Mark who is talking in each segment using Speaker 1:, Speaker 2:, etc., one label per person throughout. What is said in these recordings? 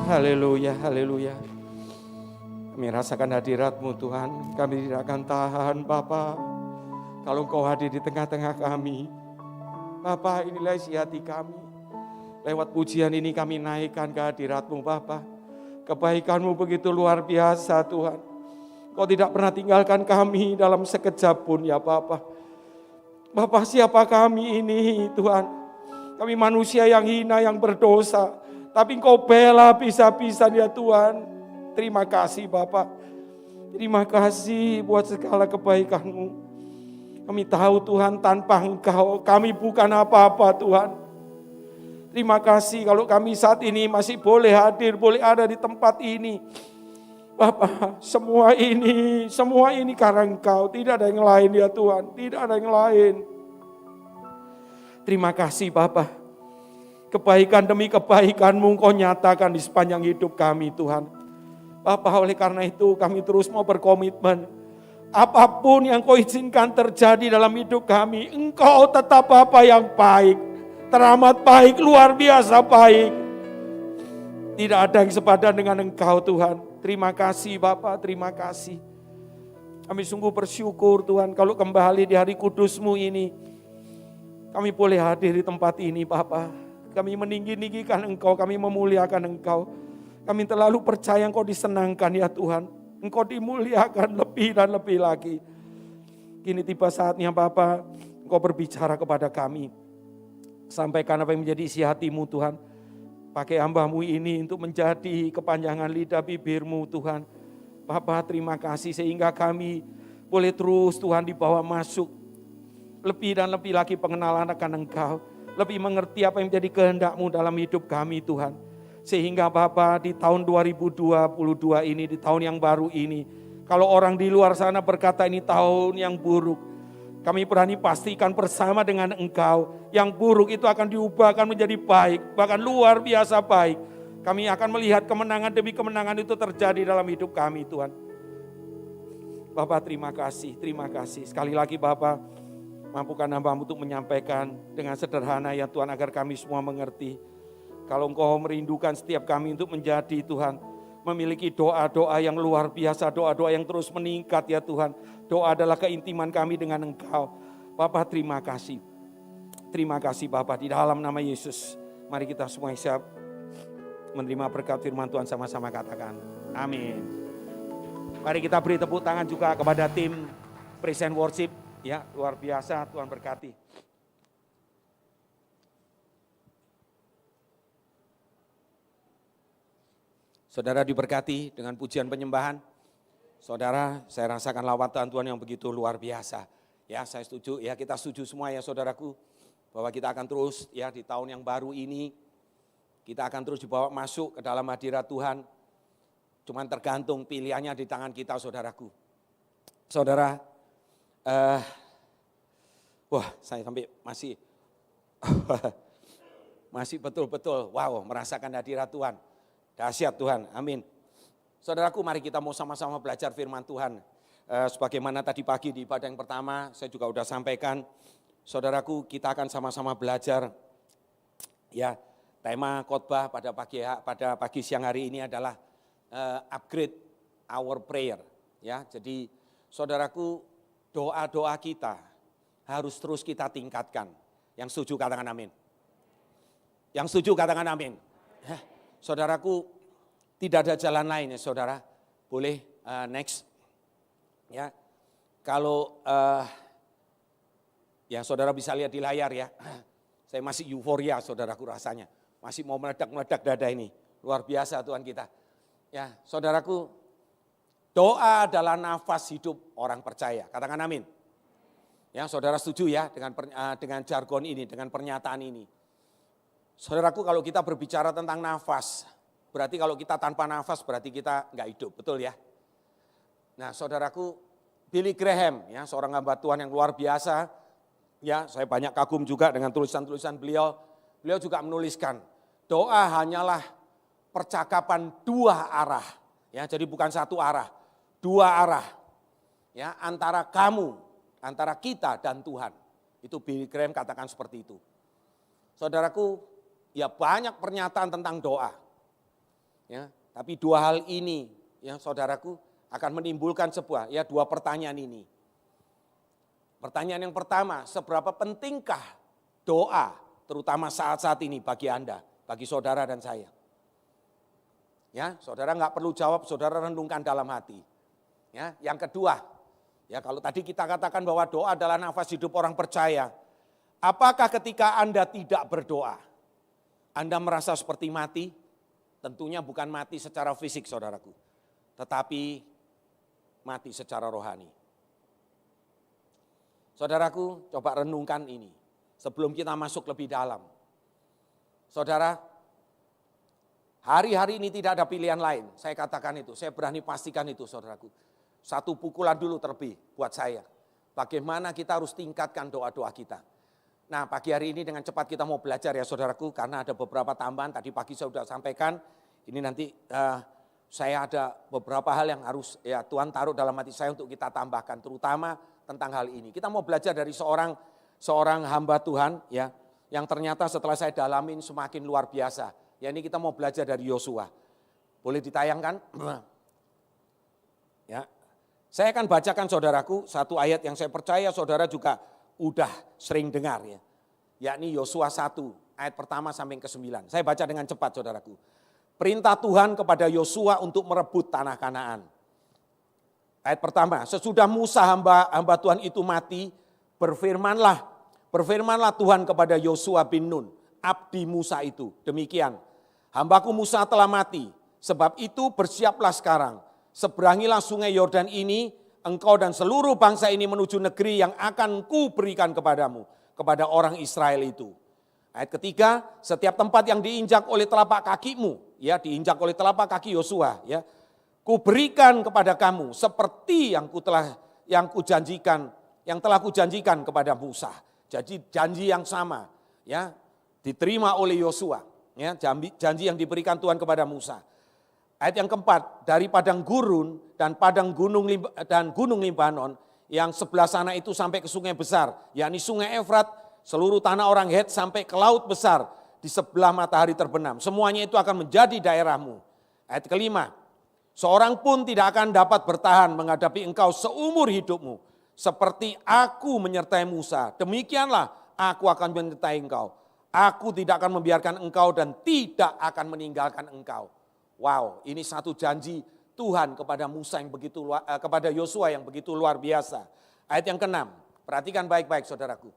Speaker 1: Haleluya, haleluya. Kami rasakan hadirat-Mu Tuhan. Kami tidak akan tahan Bapa. Kalau Engkau hadir di tengah-tengah kami. Bapa, inilah isi hati kami. Lewat pujian ini kami naikkan kehadirat-Mu Bapa. Kebaikan-Mu begitu luar biasa Tuhan. Kau tidak pernah tinggalkan kami dalam sekejap pun ya Bapa. Bapa, siapa kami ini Tuhan? Kami manusia yang hina, yang berdosa. Tapi Engkau bela bisa-bisa ya Tuhan. Terima kasih Bapa. Terima kasih buat segala kebaikan-Mu. Kami tahu Tuhan tanpa Engkau kami bukan apa-apa Tuhan. Terima kasih kalau kami saat ini masih boleh hadir, boleh ada di tempat ini. Bapak, semua ini karena Engkau, tidak ada yang lain ya Tuhan, tidak ada yang lain. Terima kasih Bapak, kebaikan demi kebaikan-Mu Engkau nyatakan di sepanjang hidup kami Tuhan. Bapak, oleh karena itu kami terus mau berkomitmen, apapun yang Kau izinkan terjadi dalam hidup kami, Engkau tetap Bapa yang baik, teramat baik, luar biasa baik. Tidak ada yang sepadan dengan Engkau Tuhan. Terima kasih Bapak, terima kasih. Kami sungguh bersyukur Tuhan kalau kembali di hari kudus-Mu ini. Kami boleh hadir di tempat ini Bapak. Kami meninggi-ninggikan Engkau, kami memuliakan Engkau. Kami terlalu percaya Engkau disenangkan ya Tuhan. Engkau dimuliakan lebih dan lebih lagi. Kini tiba saatnya Bapak, Engkau berbicara kepada kami. Sampaikan apa yang menjadi isi hati-Mu Tuhan. Pakai hamba-Mu ini untuk menjadi kepanjangan lidah bibir-Mu Tuhan. Bapa, terima kasih sehingga kami boleh terus Tuhan dibawa masuk. Lebih dan lebih lagi pengenalan akan Engkau. Lebih mengerti apa yang menjadi kehendak-Mu dalam hidup kami Tuhan. Sehingga Bapa di tahun 2022 ini, di tahun yang baru ini. Kalau orang di luar sana berkata ini tahun yang buruk. Kami berani pastikan bersama dengan Engkau, yang buruk itu akan diubahkan menjadi baik, bahkan luar biasa baik. Kami akan melihat kemenangan demi kemenangan itu terjadi dalam hidup kami Tuhan. Bapak terima kasih. Sekali lagi Bapak, mampukan hamba-Mu untuk menyampaikan dengan sederhana ya Tuhan, agar kami semua mengerti. Kalau Engkau merindukan setiap kami untuk menjadi Tuhan, memiliki doa-doa yang luar biasa, doa-doa yang terus meningkat ya Tuhan. Doa adalah keintiman kami dengan Engkau. Bapak terima kasih. Terima kasih Bapak, di dalam nama Yesus. Mari kita semua siap menerima berkat firman Tuhan, sama-sama katakan amin. Mari kita beri tepuk tangan juga kepada tim Praise and Worship. Ya, luar biasa, Tuhan berkati. Saudara diberkati dengan pujian penyembahan. Saudara, saya rasakan lawatan Tuhan yang begitu luar biasa. Ya, saya setuju, ya kita setuju semua ya saudaraku. Bahwa kita akan terus ya di tahun yang baru ini, kita akan terus dibawa masuk ke dalam hadirat Tuhan. Cuman tergantung pilihannya di tangan kita saudaraku. Saudara, saya sampai masih betul-betul wow merasakan hadirat Tuhan. Dahsyat Tuhan, amin. Saudaraku, mari kita mau sama-sama belajar firman Tuhan. Sebagaimana tadi pagi di ibadah yang pertama, saya juga sudah sampaikan. Saudaraku, kita akan sama-sama belajar. Ya, tema khotbah pada pagi siang hari ini adalah upgrade our prayer. Ya, jadi saudaraku, doa-doa kita harus terus kita tingkatkan. Yang setuju katakan amin. Yang setuju katakan amin. Saudaraku, tidak ada jalan lain ya saudara. Boleh next. Ya, kalau ya saudara bisa lihat di layar ya. Saya masih euforia saudaraku rasanya. Masih mau meledak-meledak dada ini. Luar biasa Tuhan kita. Ya, saudaraku, doa adalah nafas hidup orang percaya. Katakan amin. Ya, saudara setuju ya dengan jargon ini, dengan pernyataan ini. Saudaraku, kalau kita berbicara tentang nafas, berarti kalau kita tanpa nafas berarti kita enggak hidup, betul ya? Nah, saudaraku, Billy Graham ya, seorang hamba Tuhan yang luar biasa. Ya, saya banyak kagum juga dengan tulisan-tulisan beliau. Beliau juga menuliskan, doa hanyalah percakapan dua arah. Ya, jadi bukan satu arah, dua arah. Ya, antara kamu, antara kita dan Tuhan. Itu Billy Graham katakan seperti itu. Saudaraku, ya banyak pernyataan tentang doa.
Speaker 2: Ya, tapi dua hal ini, ya saudaraku, akan menimbulkan dua pertanyaan ini. Pertanyaan yang pertama, seberapa pentingkah doa, terutama saat-saat ini bagi Anda, bagi saudara dan saya? Ya, saudara nggak perlu jawab, saudara renungkan dalam hati. Ya, yang kedua, ya kalau tadi kita katakan bahwa doa adalah nafas hidup orang percaya. Apakah ketika Anda tidak berdoa, Anda merasa seperti mati? Tentunya bukan mati secara fisik, saudaraku, tetapi mati secara rohani. Saudaraku, coba renungkan ini sebelum kita masuk lebih dalam. Saudara, hari-hari ini tidak ada pilihan lain. Saya katakan itu, saya berani pastikan itu, saudaraku. Satu pukulan dulu terlebih buat saya. Bagaimana kita harus tingkatkan doa-doa kita. Nah, pagi hari ini dengan cepat kita mau belajar ya saudaraku, karena ada beberapa tambahan. Tadi pagi saya sudah sampaikan, ini nanti saya ada beberapa hal yang harus ya Tuhan taruh dalam hati saya untuk kita tambahkan, terutama tentang hal ini. Kita mau belajar dari seorang hamba Tuhan ya, yang ternyata setelah saya dalamin semakin luar biasa. Ya, ini kita mau belajar dari Yosua. Boleh ditayangkan? Ya. Saya akan bacakan saudaraku satu ayat yang saya percaya saudara juga udah sering dengar ya. Yakni Yosua 1 ayat pertama sampai ke-9. Saya baca dengan cepat saudaraku. Perintah Tuhan kepada Yosua untuk merebut tanah Kanaan. Ayat pertama, sesudah Musa hamba Tuhan itu mati, berfirmanlah Tuhan kepada Yosua bin Nun, abdi Musa itu. Demikian, hambaku Musa telah mati, sebab itu bersiaplah sekarang. Seberangilah sungai Yordan ini, engkau dan seluruh bangsa ini menuju negeri yang akan kuberikan kepadamu, kepada orang Israel itu. Ayat ketiga, setiap tempat yang diinjak oleh telapak kakimu, ya diinjak oleh telapak kaki Yosua, ya kuberikan kepada kamu seperti yang telah kujanjikan kepada Musa. Jadi janji yang sama, ya diterima oleh Yosua, ya janji yang diberikan Tuhan kepada Musa. Ayat yang keempat, dari padang gurun dan padang gunung Libanon yang sebelah sana itu sampai ke sungai besar, yakni sungai Efrat, seluruh tanah orang Het sampai ke laut besar di sebelah matahari terbenam. Semuanya itu akan menjadi daerahmu. Ayat kelima, seorang pun tidak akan dapat bertahan menghadapi engkau seumur hidupmu. Seperti aku menyertai Musa, demikianlah aku akan menyertai engkau. Aku tidak akan membiarkan engkau dan tidak akan meninggalkan engkau. Wow, ini satu janji Tuhan kepada Musa yang begitu kepada Yosua yang begitu luar biasa. Ayat yang ke-6, perhatikan baik-baik saudaraku.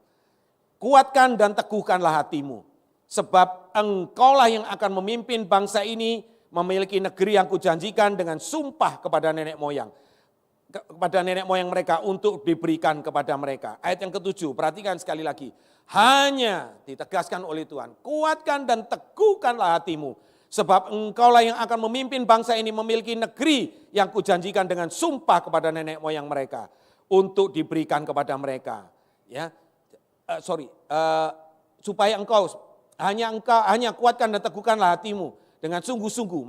Speaker 2: Kuatkan dan teguhkanlah hatimu, sebab engkaulah yang akan memimpin bangsa ini memiliki negeri yang kujanjikan dengan sumpah kepada nenek moyang mereka untuk diberikan kepada mereka. Ayat yang ke-7, perhatikan sekali lagi. Hanya ditegaskan oleh Tuhan, kuatkan dan teguhkanlah hatimu, sebab engkaulah yang akan memimpin bangsa ini memiliki negeri yang kujanjikan dengan sumpah kepada nenek moyang mereka untuk diberikan kepada mereka. Ya, supaya engkau hanya kuatkan dan teguhkanlah hatimu dengan sungguh-sungguh.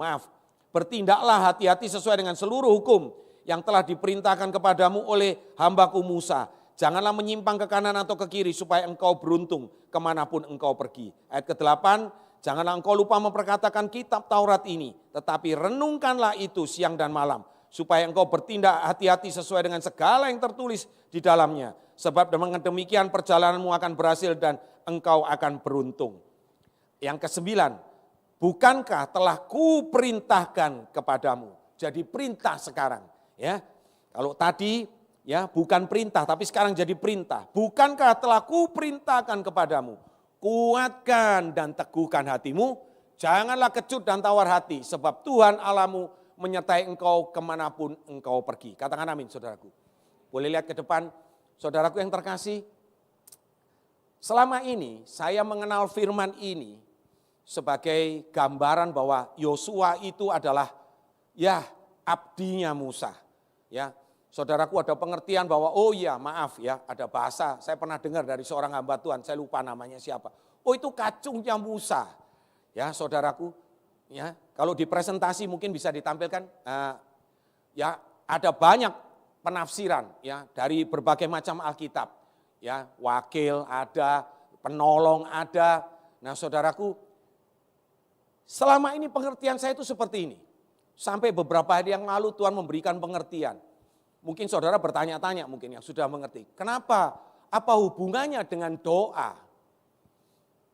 Speaker 2: Bertindaklah hati-hati sesuai dengan seluruh hukum yang telah diperintahkan kepadamu oleh hambaku Musa. Janganlah menyimpang ke kanan atau ke kiri supaya engkau beruntung kemanapun engkau pergi. Ayat ke-8. Janganlah engkau lupa memperkatakan kitab Taurat ini, tetapi renungkanlah itu siang dan malam, supaya engkau bertindak hati-hati sesuai dengan segala yang tertulis di dalamnya. Sebab dengan demikian perjalananmu akan berhasil dan engkau akan beruntung. Yang ke-9, bukankah telah kuperintahkan kepadamu? Jadi perintah sekarang. Ya, kalau tadi ya bukan perintah, tapi sekarang jadi perintah. Bukankah telah kuperintahkan kepadamu? Kuatkan dan teguhkan hatimu, janganlah kecut dan tawar hati, sebab Tuhan Allahmu menyertai engkau kemanapun engkau pergi. Katakan amin saudaraku. Boleh lihat ke depan, saudaraku yang terkasih. Selama ini saya mengenal firman ini sebagai gambaran bahwa Yosua itu adalah ya abdinya Musa. Ya, saudaraku ada pengertian bahwa ada bahasa saya pernah dengar dari seorang hamba Tuhan, saya lupa namanya siapa. Oh itu kacungnya Musa. Ya saudaraku, ya kalau di presentasi mungkin bisa ditampilkan. Ya ada banyak penafsiran ya dari berbagai macam Alkitab. Ya wakil ada, penolong ada. Nah saudaraku, Selama ini pengertian saya itu seperti ini. Sampai beberapa hari yang lalu Tuhan memberikan pengertian. Mungkin saudara bertanya-tanya mungkin yang sudah mengerti. Kenapa? Apa hubungannya dengan doa?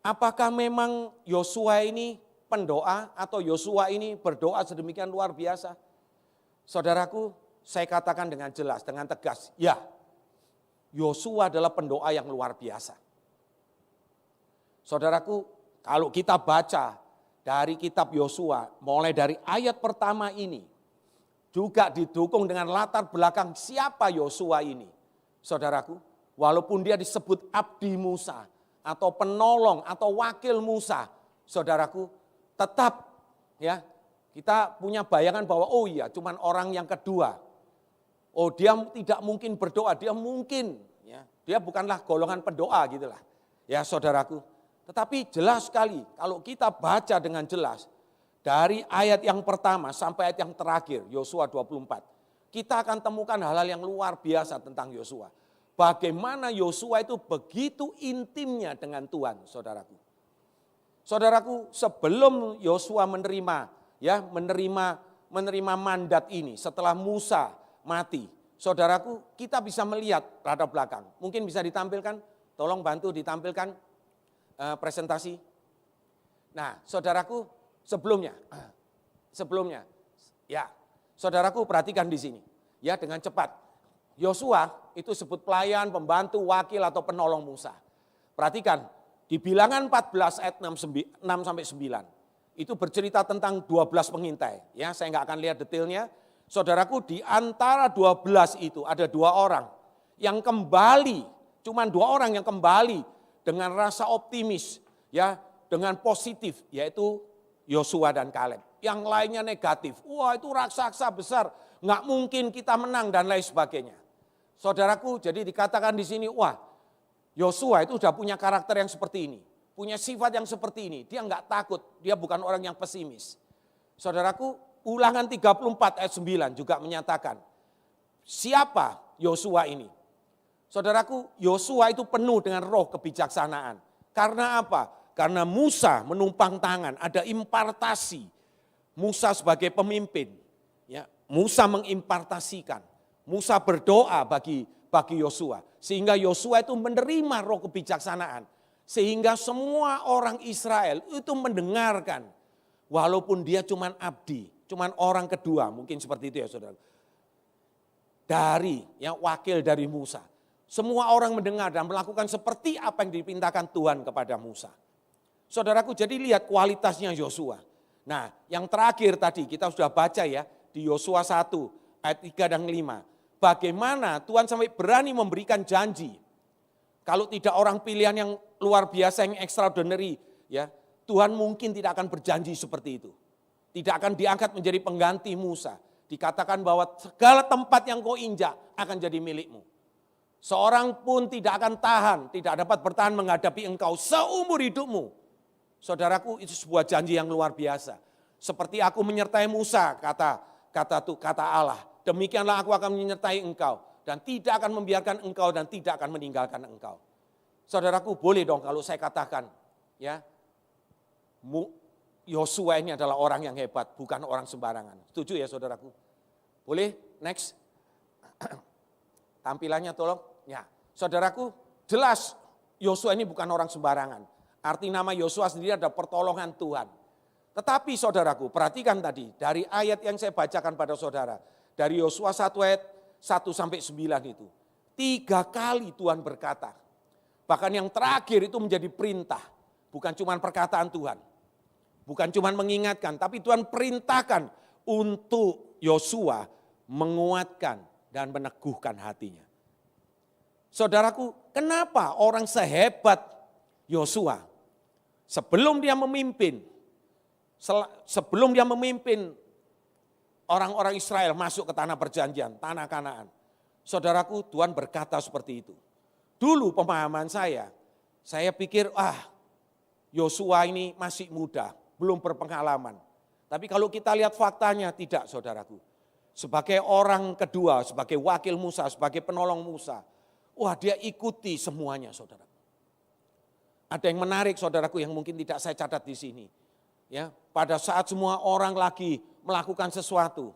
Speaker 2: Apakah memang Yosua ini pendoa atau Yosua ini berdoa sedemikian luar biasa? Saudaraku, saya katakan dengan jelas, dengan tegas, ya, Yosua adalah pendoa yang luar biasa. Saudaraku, kalau kita baca dari kitab Yosua, mulai dari ayat pertama ini, juga didukung dengan latar belakang siapa Yosua ini. Saudaraku, walaupun dia disebut abdi Musa, atau penolong, atau wakil Musa, saudaraku, tetap ya kita punya bayangan bahwa oh iya, cuman orang yang kedua. Oh dia tidak mungkin berdoa, dia mungkin, ya, dia bukanlah golongan pendoa gitulah. Ya saudaraku, tetapi jelas sekali kalau kita baca dengan jelas, dari ayat yang pertama sampai ayat yang terakhir, Yosua 24, kita akan temukan hal-hal yang luar biasa tentang Yosua. Bagaimana Yosua itu begitu intimnya dengan Tuhan, saudaraku. Saudaraku, sebelum Yosua menerima mandat ini setelah Musa mati, saudaraku, kita bisa melihat latar belakang. Mungkin bisa ditampilkan, tolong bantu ditampilkan presentasi. Nah, saudaraku, sebelumnya, ya, saudaraku perhatikan di sini, ya dengan cepat. Yosua itu sebut pelayan, pembantu, wakil atau penolong Musa. Perhatikan, di Bilangan 14 ayat 6 sampai 9, itu bercerita tentang 12 pengintai. Ya, saya nggak akan lihat detailnya. Saudaraku, di antara 12 itu ada 2 orang yang kembali, cuman 2 orang yang kembali dengan rasa optimis, ya, dengan positif, yaitu Yosua dan Kaleb. Yang lainnya negatif. Wah, itu raksasa besar, nggak mungkin kita menang dan lain sebagainya. Saudaraku, jadi dikatakan di sini, wah, Yosua itu sudah punya karakter yang seperti ini, punya sifat yang seperti ini. Dia nggak takut, dia bukan orang yang pesimis. Saudaraku, Ulangan 34 ayat 9 juga menyatakan, siapa Yosua ini? Saudaraku, Yosua itu penuh dengan roh kebijaksanaan. Karena apa? Karena Musa menumpang tangan, ada impartasi. Musa sebagai pemimpin, ya, Musa mengimpartasikan. Musa berdoa bagi Yosua, sehingga Yosua itu menerima roh kebijaksanaan, sehingga semua orang Israel itu mendengarkan, walaupun dia cuman abdi, cuman orang kedua, mungkin seperti itu ya saudara. Dari yang wakil dari Musa, semua orang mendengar dan melakukan seperti apa yang dipintakan Tuhan kepada Musa. Saudaraku, jadi lihat kualitasnya Yosua. Nah, yang terakhir tadi kita sudah baca ya di Yosua 1 ayat 3 dan 5. Bagaimana Tuhan sampai berani memberikan janji. Kalau tidak orang pilihan yang luar biasa, yang extraordinary, ya, Tuhan mungkin tidak akan berjanji seperti itu. Tidak akan diangkat menjadi pengganti Musa. Dikatakan bahwa segala tempat yang kau injak akan jadi milikmu. Seorang pun tidak akan tahan, tidak dapat bertahan menghadapi engkau seumur hidupmu. Saudaraku, itu sebuah janji yang luar biasa. Seperti aku menyertai Musa, kata Allah. Demikianlah aku akan menyertai engkau dan tidak akan membiarkan engkau dan tidak akan meninggalkan engkau. Saudaraku, boleh dong kalau saya katakan, ya, Yosua ini adalah orang yang hebat, bukan orang sembarangan. Setuju ya saudaraku? Boleh? Next. Tampilannya tolong. Ya, saudaraku, jelas Yosua ini bukan orang sembarangan. Arti nama Yosua sendiri ada pertolongan Tuhan. Tetapi saudaraku, perhatikan tadi dari ayat yang saya bacakan pada saudara. Dari Yosua 1 ayat 1 sampai 9 itu. 3 kali Tuhan berkata. Bahkan yang terakhir itu menjadi perintah. Bukan cuma perkataan Tuhan. Bukan cuma mengingatkan, tapi Tuhan perintahkan untuk Yosua menguatkan dan meneguhkan hatinya. Saudaraku, kenapa orang sehebat Yosua sebelum dia memimpin orang-orang Israel masuk ke tanah perjanjian, tanah Kanaan. Saudaraku, Tuhan berkata seperti itu. Dulu pemahaman saya pikir Yosua ini masih muda, belum berpengalaman. Tapi kalau kita lihat faktanya tidak saudaraku. Sebagai orang kedua, sebagai wakil Musa, sebagai penolong Musa. Dia ikuti semuanya saudaraku. Ada yang menarik saudaraku yang mungkin tidak saya catat di sini. ya, pada saat semua orang lagi melakukan sesuatu,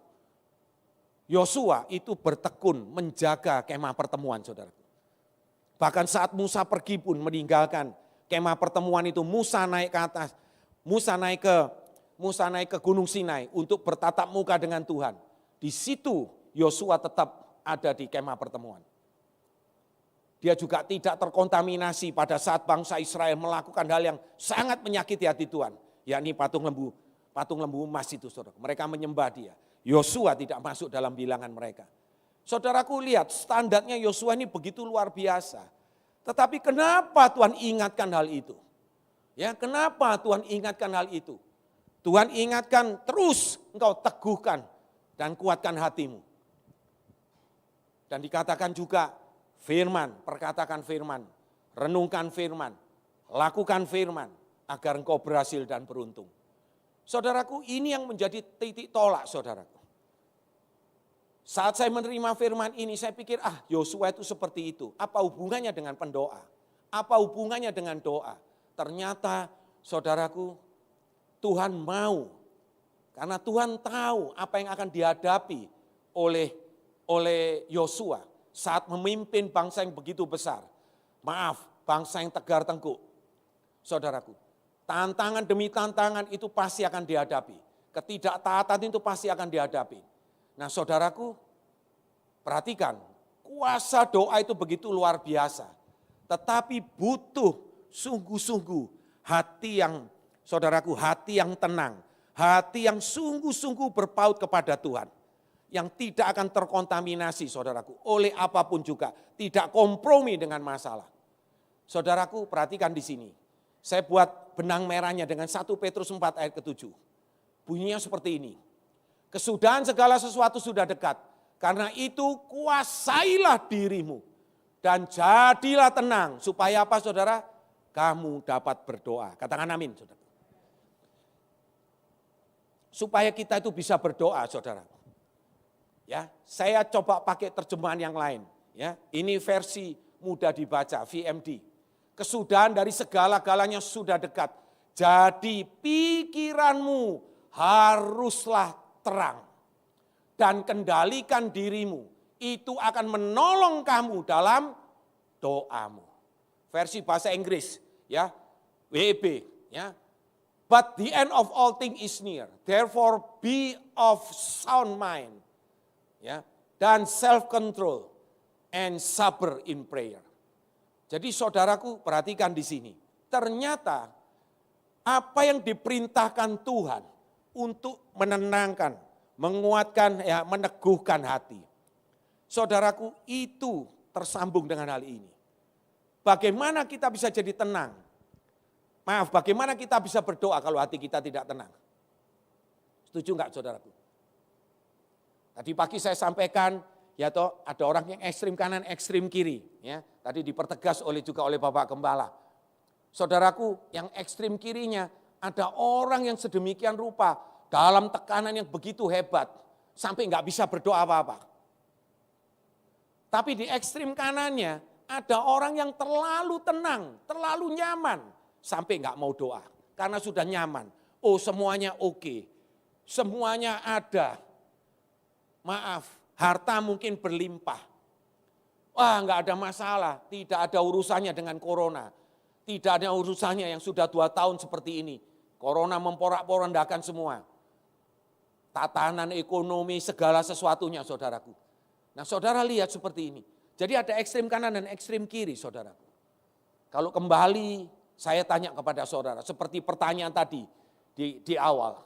Speaker 2: Yosua itu bertekun menjaga kemah pertemuan, saudara. Bahkan saat Musa pergi pun meninggalkan kemah pertemuan itu, Musa naik ke atas, Musa naik ke Gunung Sinai untuk bertatap muka dengan Tuhan. Di situ Yosua tetap ada di kemah pertemuan. Dia juga tidak terkontaminasi pada saat bangsa Israel melakukan hal yang sangat menyakiti hati Tuhan, yakni patung lembu emas itu, saudara. Mereka menyembah dia. Yosua tidak masuk dalam bilangan mereka. Saudaraku, lihat standarnya Yosua ini begitu luar biasa. Tetapi kenapa Tuhan ingatkan hal itu? Ya, kenapa Tuhan ingatkan hal itu? Tuhan ingatkan terus engkau teguhkan dan kuatkan hatimu. Dan dikatakan juga firman, perkatakan firman, renungkan firman, lakukan firman, agar engkau berhasil dan beruntung. Saudaraku, ini yang menjadi titik tolak, saudaraku. Saat saya menerima firman ini, saya pikir, Yosua itu seperti itu. Apa hubungannya dengan pendoa? Apa hubungannya dengan doa? Ternyata, saudaraku, Tuhan mau. Karena Tuhan tahu apa yang akan dihadapi oleh Yosua saat memimpin bangsa yang begitu besar. Maaf, bangsa yang tegar tengkuk. Saudaraku, tantangan demi tantangan itu pasti akan dihadapi. Ketidaktaatan itu pasti akan dihadapi. Nah, saudaraku, perhatikan, kuasa doa itu begitu luar biasa. Tetapi butuh sungguh-sungguh hati yang, saudaraku, hati yang tenang. Hati yang sungguh-sungguh berpaut kepada Tuhan. Yang tidak akan terkontaminasi, saudaraku, oleh apapun juga. Tidak kompromi dengan masalah. Saudaraku, perhatikan di sini. Saya buat benang merahnya dengan 1 Petrus 4 ayat ke-7. Bunyinya seperti ini. Kesudahan segala sesuatu sudah dekat. Karena itu kuasailah dirimu. Dan jadilah tenang. Supaya apa, saudara? Kamu dapat berdoa. Katakan amin, saudara. Supaya kita itu bisa berdoa, saudara. Ya, saya coba pakai terjemahan yang lain. Ya, ini versi mudah dibaca, VMD. Kesudahan dari segala-galanya sudah dekat. Jadi pikiranmu haruslah terang. Dan kendalikan dirimu. Itu akan menolong kamu dalam doamu. Versi bahasa Inggris, ya, WEB, ya. But the end of all things is near. Therefore be of sound mind. Ya, dan self-control and sabar in prayer. Jadi saudaraku, perhatikan di sini. Ternyata apa yang diperintahkan Tuhan untuk menenangkan, menguatkan, ya, meneguhkan hati. Saudaraku, itu tersambung dengan hal ini. Bagaimana kita bisa jadi tenang? Maaf, bagaimana kita bisa berdoa kalau hati kita tidak tenang? Setuju enggak, saudaraku? Tadi pagi saya sampaikan, ya toh, ada orang yang ekstrim kanan, ekstrim kiri. Ya, tadi dipertegas juga oleh Bapak Gembala. Saudaraku, yang ekstrim kirinya, ada orang yang sedemikian rupa, dalam tekanan yang begitu hebat, sampai nggak bisa berdoa apa-apa. Tapi di ekstrim kanannya, ada orang yang terlalu tenang, terlalu nyaman, sampai nggak mau doa. Karena sudah nyaman, oh semuanya oke, semuanya ada. Maaf, harta mungkin berlimpah. Wah, nggak ada masalah, tidak ada urusannya dengan corona. Tidak ada urusannya yang sudah 2 tahun seperti ini. Corona memporak-porandakan semua. Tatanan ekonomi, segala sesuatunya, saudaraku. Nah, saudara lihat seperti ini. Jadi ada ekstrem kanan dan ekstrem kiri, saudaraku. Kalau kembali, saya tanya kepada saudara, seperti pertanyaan tadi di awal.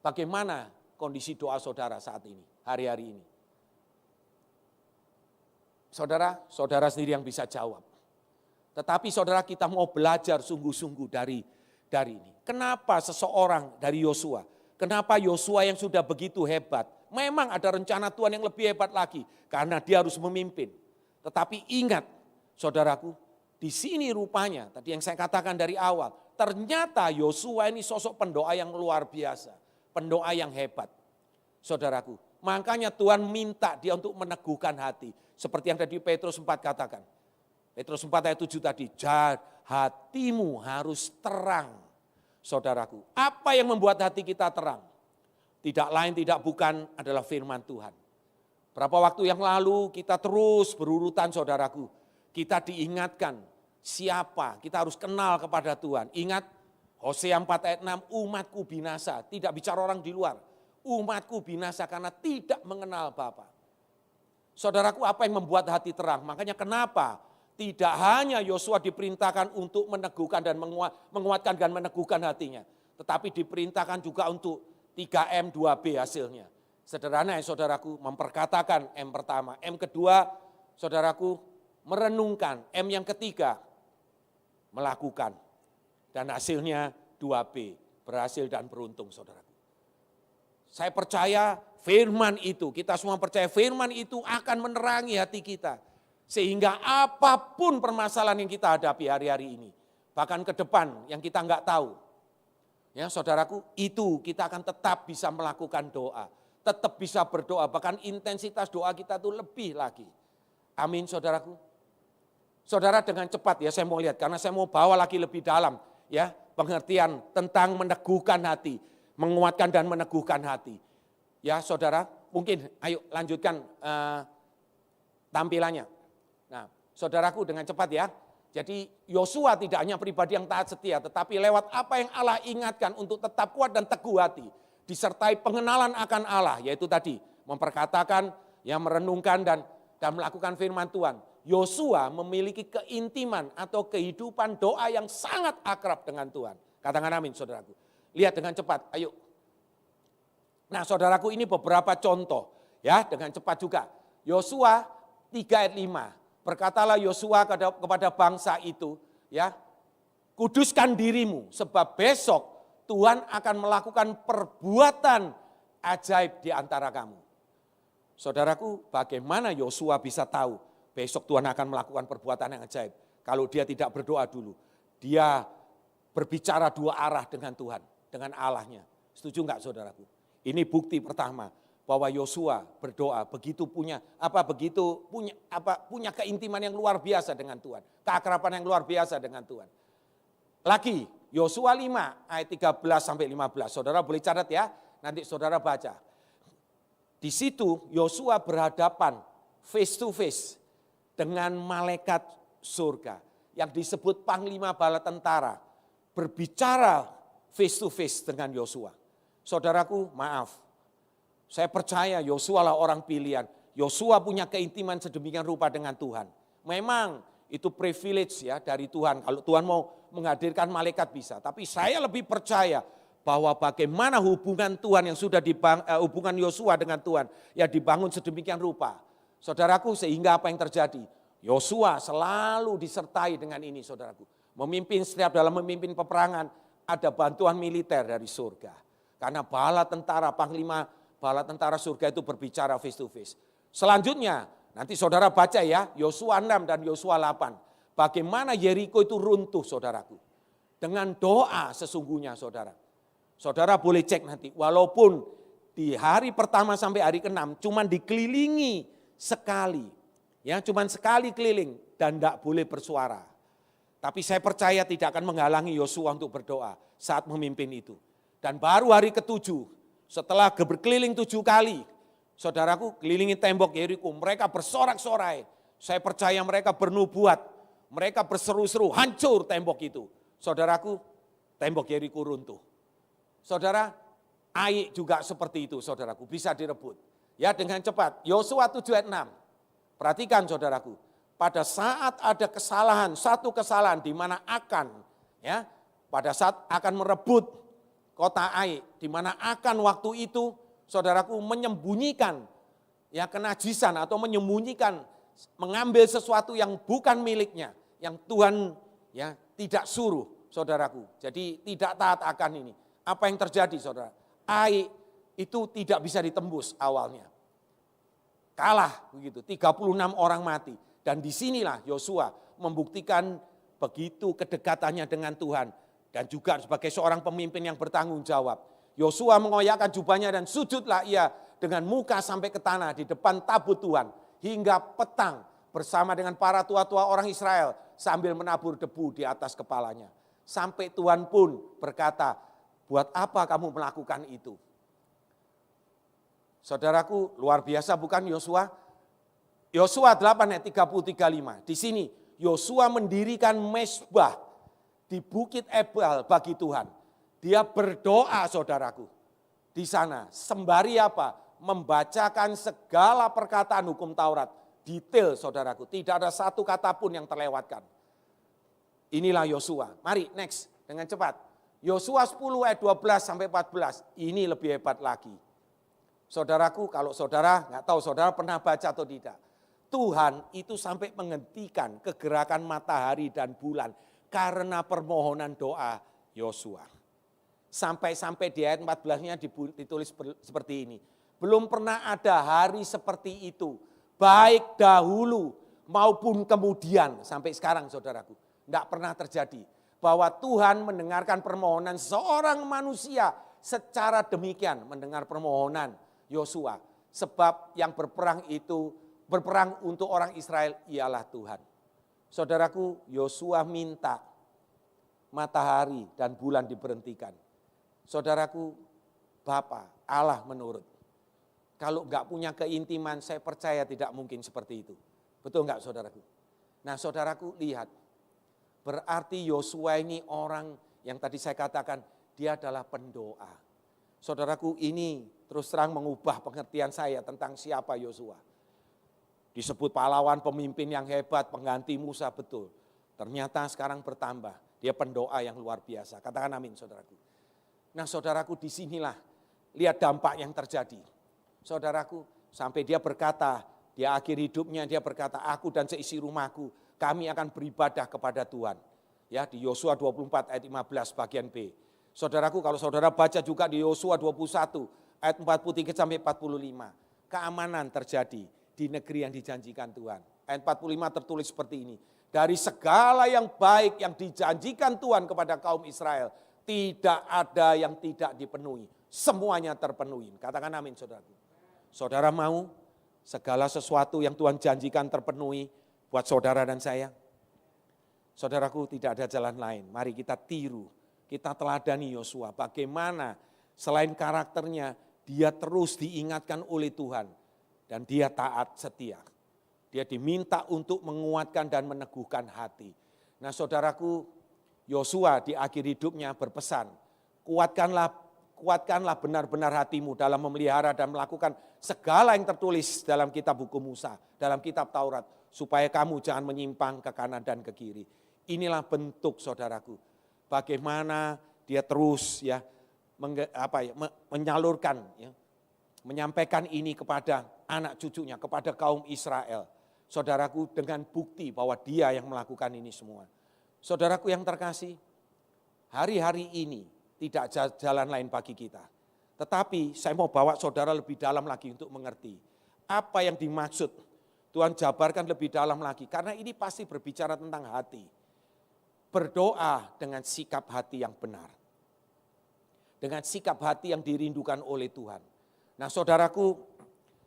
Speaker 2: Bagaimana kondisi doa saudara saat ini, hari-hari ini? Saudara sendiri yang bisa jawab. Tetapi saudara, kita mau belajar sungguh-sungguh dari ini. Kenapa seseorang dari Yosua? Kenapa Yosua yang sudah begitu hebat? Memang ada rencana Tuhan yang lebih hebat lagi. Karena dia harus memimpin. Tetapi ingat, saudaraku, di sini rupanya, tadi yang saya katakan dari awal, ternyata Yosua ini sosok pendoa yang luar biasa. Pendoa yang hebat. Saudaraku, makanya Tuhan minta dia untuk meneguhkan hati. Seperti yang tadi Petrus 4 katakan. Petrus 4 ayat 7 tadi, hatimu harus terang. saudaraku. Apa yang membuat hati kita terang? Tidak lain tidak bukan adalah firman Tuhan. Berapa waktu yang lalu kita terus berurutan saudaraku. Kita diingatkan siapa, kita harus kenal kepada Tuhan. Ingat Hosea 4 ayat 6, umatku binasa. Tidak bicara orang di luar. Umatku binasa karena tidak mengenal Bapa. Saudaraku, apa yang membuat hati terang? Makanya kenapa tidak hanya Yosua diperintahkan untuk meneguhkan dan menguatkan dan meneguhkan hatinya. Tetapi diperintahkan juga untuk 3M 2B hasilnya. Sederhana ya saudaraku, memperkatakan M pertama. M kedua, saudaraku, merenungkan. M yang ketiga, melakukan. Dan hasilnya 2B, berhasil dan beruntung saudaraku. Saya percaya firman itu, kita semua percaya firman itu akan menerangi hati kita. Sehingga apapun permasalahan yang kita hadapi hari-hari ini, bahkan ke depan yang kita enggak tahu. Ya saudaraku, itu kita akan tetap bisa melakukan doa. Tetap bisa berdoa, bahkan intensitas doa kita itu lebih lagi. Amin saudaraku. Saudara dengan cepat ya saya mau lihat, karena saya mau bawa lagi lebih dalam. Ya, pengertian tentang meneguhkan hati, menguatkan dan meneguhkan hati. Ya saudara, mungkin ayo lanjutkan tampilannya. Nah saudaraku dengan cepat ya. Jadi Yosua tidak hanya pribadi yang taat setia, tetapi lewat apa yang Allah ingatkan untuk tetap kuat dan teguh hati. Disertai pengenalan akan Allah, yaitu tadi memperkatakan, yang merenungkan dan melakukan firman Tuhan. Yosua memiliki keintiman atau kehidupan doa yang sangat akrab dengan Tuhan. Katakan amin saudaraku. Lihat dengan cepat, ayo. Nah saudaraku, ini beberapa contoh ya dengan cepat juga. Yosua 3 ayat 5. Berkatalah Yosua kepada bangsa itu, ya, kuduskan dirimu sebab besok Tuhan akan melakukan perbuatan ajaib di antara kamu. Saudaraku, bagaimana Yosua bisa tahu besok Tuhan akan melakukan perbuatan yang ajaib? Kalau dia tidak berdoa dulu, dia berbicara dua arah dengan Tuhan, dengan Allahnya. Setuju enggak saudaraku? Ini bukti pertama bahwa Yosua berdoa punya keintiman yang luar biasa dengan Tuhan, keakraban yang luar biasa dengan Tuhan. Lagi Yosua 5 ayat 13 sampai 15. Saudara boleh catat ya, nanti saudara baca. Di situ Yosua berhadapan face to face dengan malaikat surga yang disebut panglima bala tentara, berbicara face to face dengan Yosua. Saudaraku, maaf. Saya percaya Yosua lah orang pilihan. Yosua punya keintiman sedemikian rupa dengan Tuhan. Memang itu privilege ya dari Tuhan. Kalau Tuhan mau menghadirkan malaikat bisa. Tapi saya lebih percaya bahwa bagaimana hubungan Tuhan yang sudah hubungan Yosua dengan Tuhan yang dibangun sedemikian rupa. Saudaraku, sehingga apa yang terjadi? Yosua selalu disertai dengan ini saudaraku. Setiap dalam memimpin peperangan ada bantuan militer dari surga. Karena bala tentara, panglima bala tentara surga itu berbicara face to face. Selanjutnya, nanti saudara baca ya, Yosua 6 dan Yosua 8. Bagaimana Yeriko itu runtuh saudaraku. Dengan doa sesungguhnya saudara. Saudara boleh cek nanti, walaupun di hari pertama sampai hari ke-6 cuman dikelilingi sekali. Ya, cuman sekali keliling dan tidak boleh bersuara. Tapi saya percaya tidak akan menghalangi Yosua untuk berdoa saat memimpin itu. Dan baru hari ke-7, setelah berkeliling 7 kali, saudaraku kelilingi tembok Yeriko, mereka bersorak-sorai. Saya percaya mereka bernubuat, mereka berseru-seru, hancur tembok itu. Saudaraku, tembok Yeriko runtuh. Saudara, Ai juga seperti itu saudaraku, bisa direbut. Ya dengan cepat, Yosua 7 ayat 6. Perhatikan saudaraku, pada saat ada kesalahan, satu kesalahan di mana pada saat akan merebut kota Ai, di mana waktu itu saudaraku menyembunyikan ya kenajisan atau menyembunyikan, mengambil sesuatu yang bukan miliknya, yang Tuhan ya tidak suruh saudaraku. Jadi tidak taat akan ini. Apa yang terjadi saudara? Ai itu tidak bisa ditembus awalnya. Kalah begitu, 36 orang mati. Dan disinilah Yosua membuktikan begitu kedekatannya dengan Tuhan. Dan juga sebagai seorang pemimpin yang bertanggung jawab. Yosua mengoyakkan jubahnya dan sujudlah ia dengan muka sampai ke tanah di depan tabut Tuhan. Hingga petang bersama dengan para tua-tua orang Israel sambil menabur debu di atas kepalanya. Sampai Tuhan pun berkata, buat apa kamu melakukan itu? Saudaraku, luar biasa bukan Yosua? Yosua 8 ayat 33-35. Di sini Yosua mendirikan mezbah di Bukit Ebal bagi Tuhan. Dia berdoa saudaraku. Di sana sembari apa? Membacakan segala perkataan hukum Taurat. Detail saudaraku, tidak ada satu kata pun yang terlewatkan. Inilah Yosua. Mari next dengan cepat. Yosua 10 ayat 12 sampai 14. Ini lebih hebat lagi. Saudaraku, kalau saudara nggak tahu saudara pernah baca atau tidak. Tuhan itu sampai menghentikan kegerakan matahari dan bulan karena permohonan doa Yosua. Sampai di ayat 14-nya ditulis seperti ini. Belum pernah ada hari seperti itu. Baik dahulu maupun kemudian sampai sekarang saudaraku. Tidak pernah terjadi bahwa Tuhan mendengarkan permohonan seorang manusia secara demikian mendengar permohonan Yosua. Sebab yang berperang untuk orang Israel ialah Tuhan. Saudaraku, Yosua minta matahari dan bulan diberhentikan. Saudaraku, Bapa Allah menurut. Kalau enggak punya keintiman, saya percaya tidak mungkin seperti itu. Betul enggak saudaraku? Nah saudaraku lihat. Berarti Yosua ini orang yang tadi saya katakan, dia adalah pendoa. Saudaraku ini terus terang mengubah pengertian saya tentang siapa Yosua. Disebut pahlawan, pemimpin yang hebat, pengganti Musa, betul. Ternyata sekarang bertambah, dia pendoa yang luar biasa. Katakan amin saudaraku. Nah saudaraku disinilah lihat dampak yang terjadi. Saudaraku sampai dia berkata, di akhir hidupnya dia berkata, aku dan seisi rumahku, kami akan beribadah kepada Tuhan. Ya, di Yosua 24 ayat 15 bagian B. Saudaraku kalau saudara baca juga di Yosua 21 ayat 43 sampai 45. Keamanan terjadi di negeri yang dijanjikan Tuhan. Ayat 45 tertulis seperti ini. Dari segala yang baik yang dijanjikan Tuhan kepada kaum Israel, tidak ada yang tidak dipenuhi. Semuanya terpenuhi. Katakan amin saudaraku. Saudara mau segala sesuatu yang Tuhan janjikan terpenuhi buat saudara dan saya? Saudaraku tidak ada jalan lain. Mari kita tiru, kita teladani Yosua. Bagaimana selain karakternya, dia terus diingatkan oleh Tuhan. Dan dia taat setia. Dia diminta untuk menguatkan dan meneguhkan hati. Nah saudaraku, Yosua di akhir hidupnya berpesan, kuatkanlah benar-benar hatimu dalam memelihara dan melakukan segala yang tertulis dalam kitab hukum Musa, dalam kitab Taurat, supaya kamu jangan menyimpang ke kanan dan ke kiri. Inilah bentuk saudaraku, bagaimana dia terus menyalurkan, menyampaikan ini kepada anak cucunya, kepada kaum Israel. Saudaraku dengan bukti bahwa dia yang melakukan ini semua. Saudaraku yang terkasih, hari-hari ini tidak jalan lain bagi kita. Tetapi saya mau bawa saudara lebih dalam lagi untuk mengerti apa yang dimaksud. Tuhan jabarkan lebih dalam lagi, karena ini pasti berbicara tentang hati. Berdoa dengan sikap hati yang benar. Dengan sikap hati yang dirindukan oleh Tuhan. Nah saudaraku,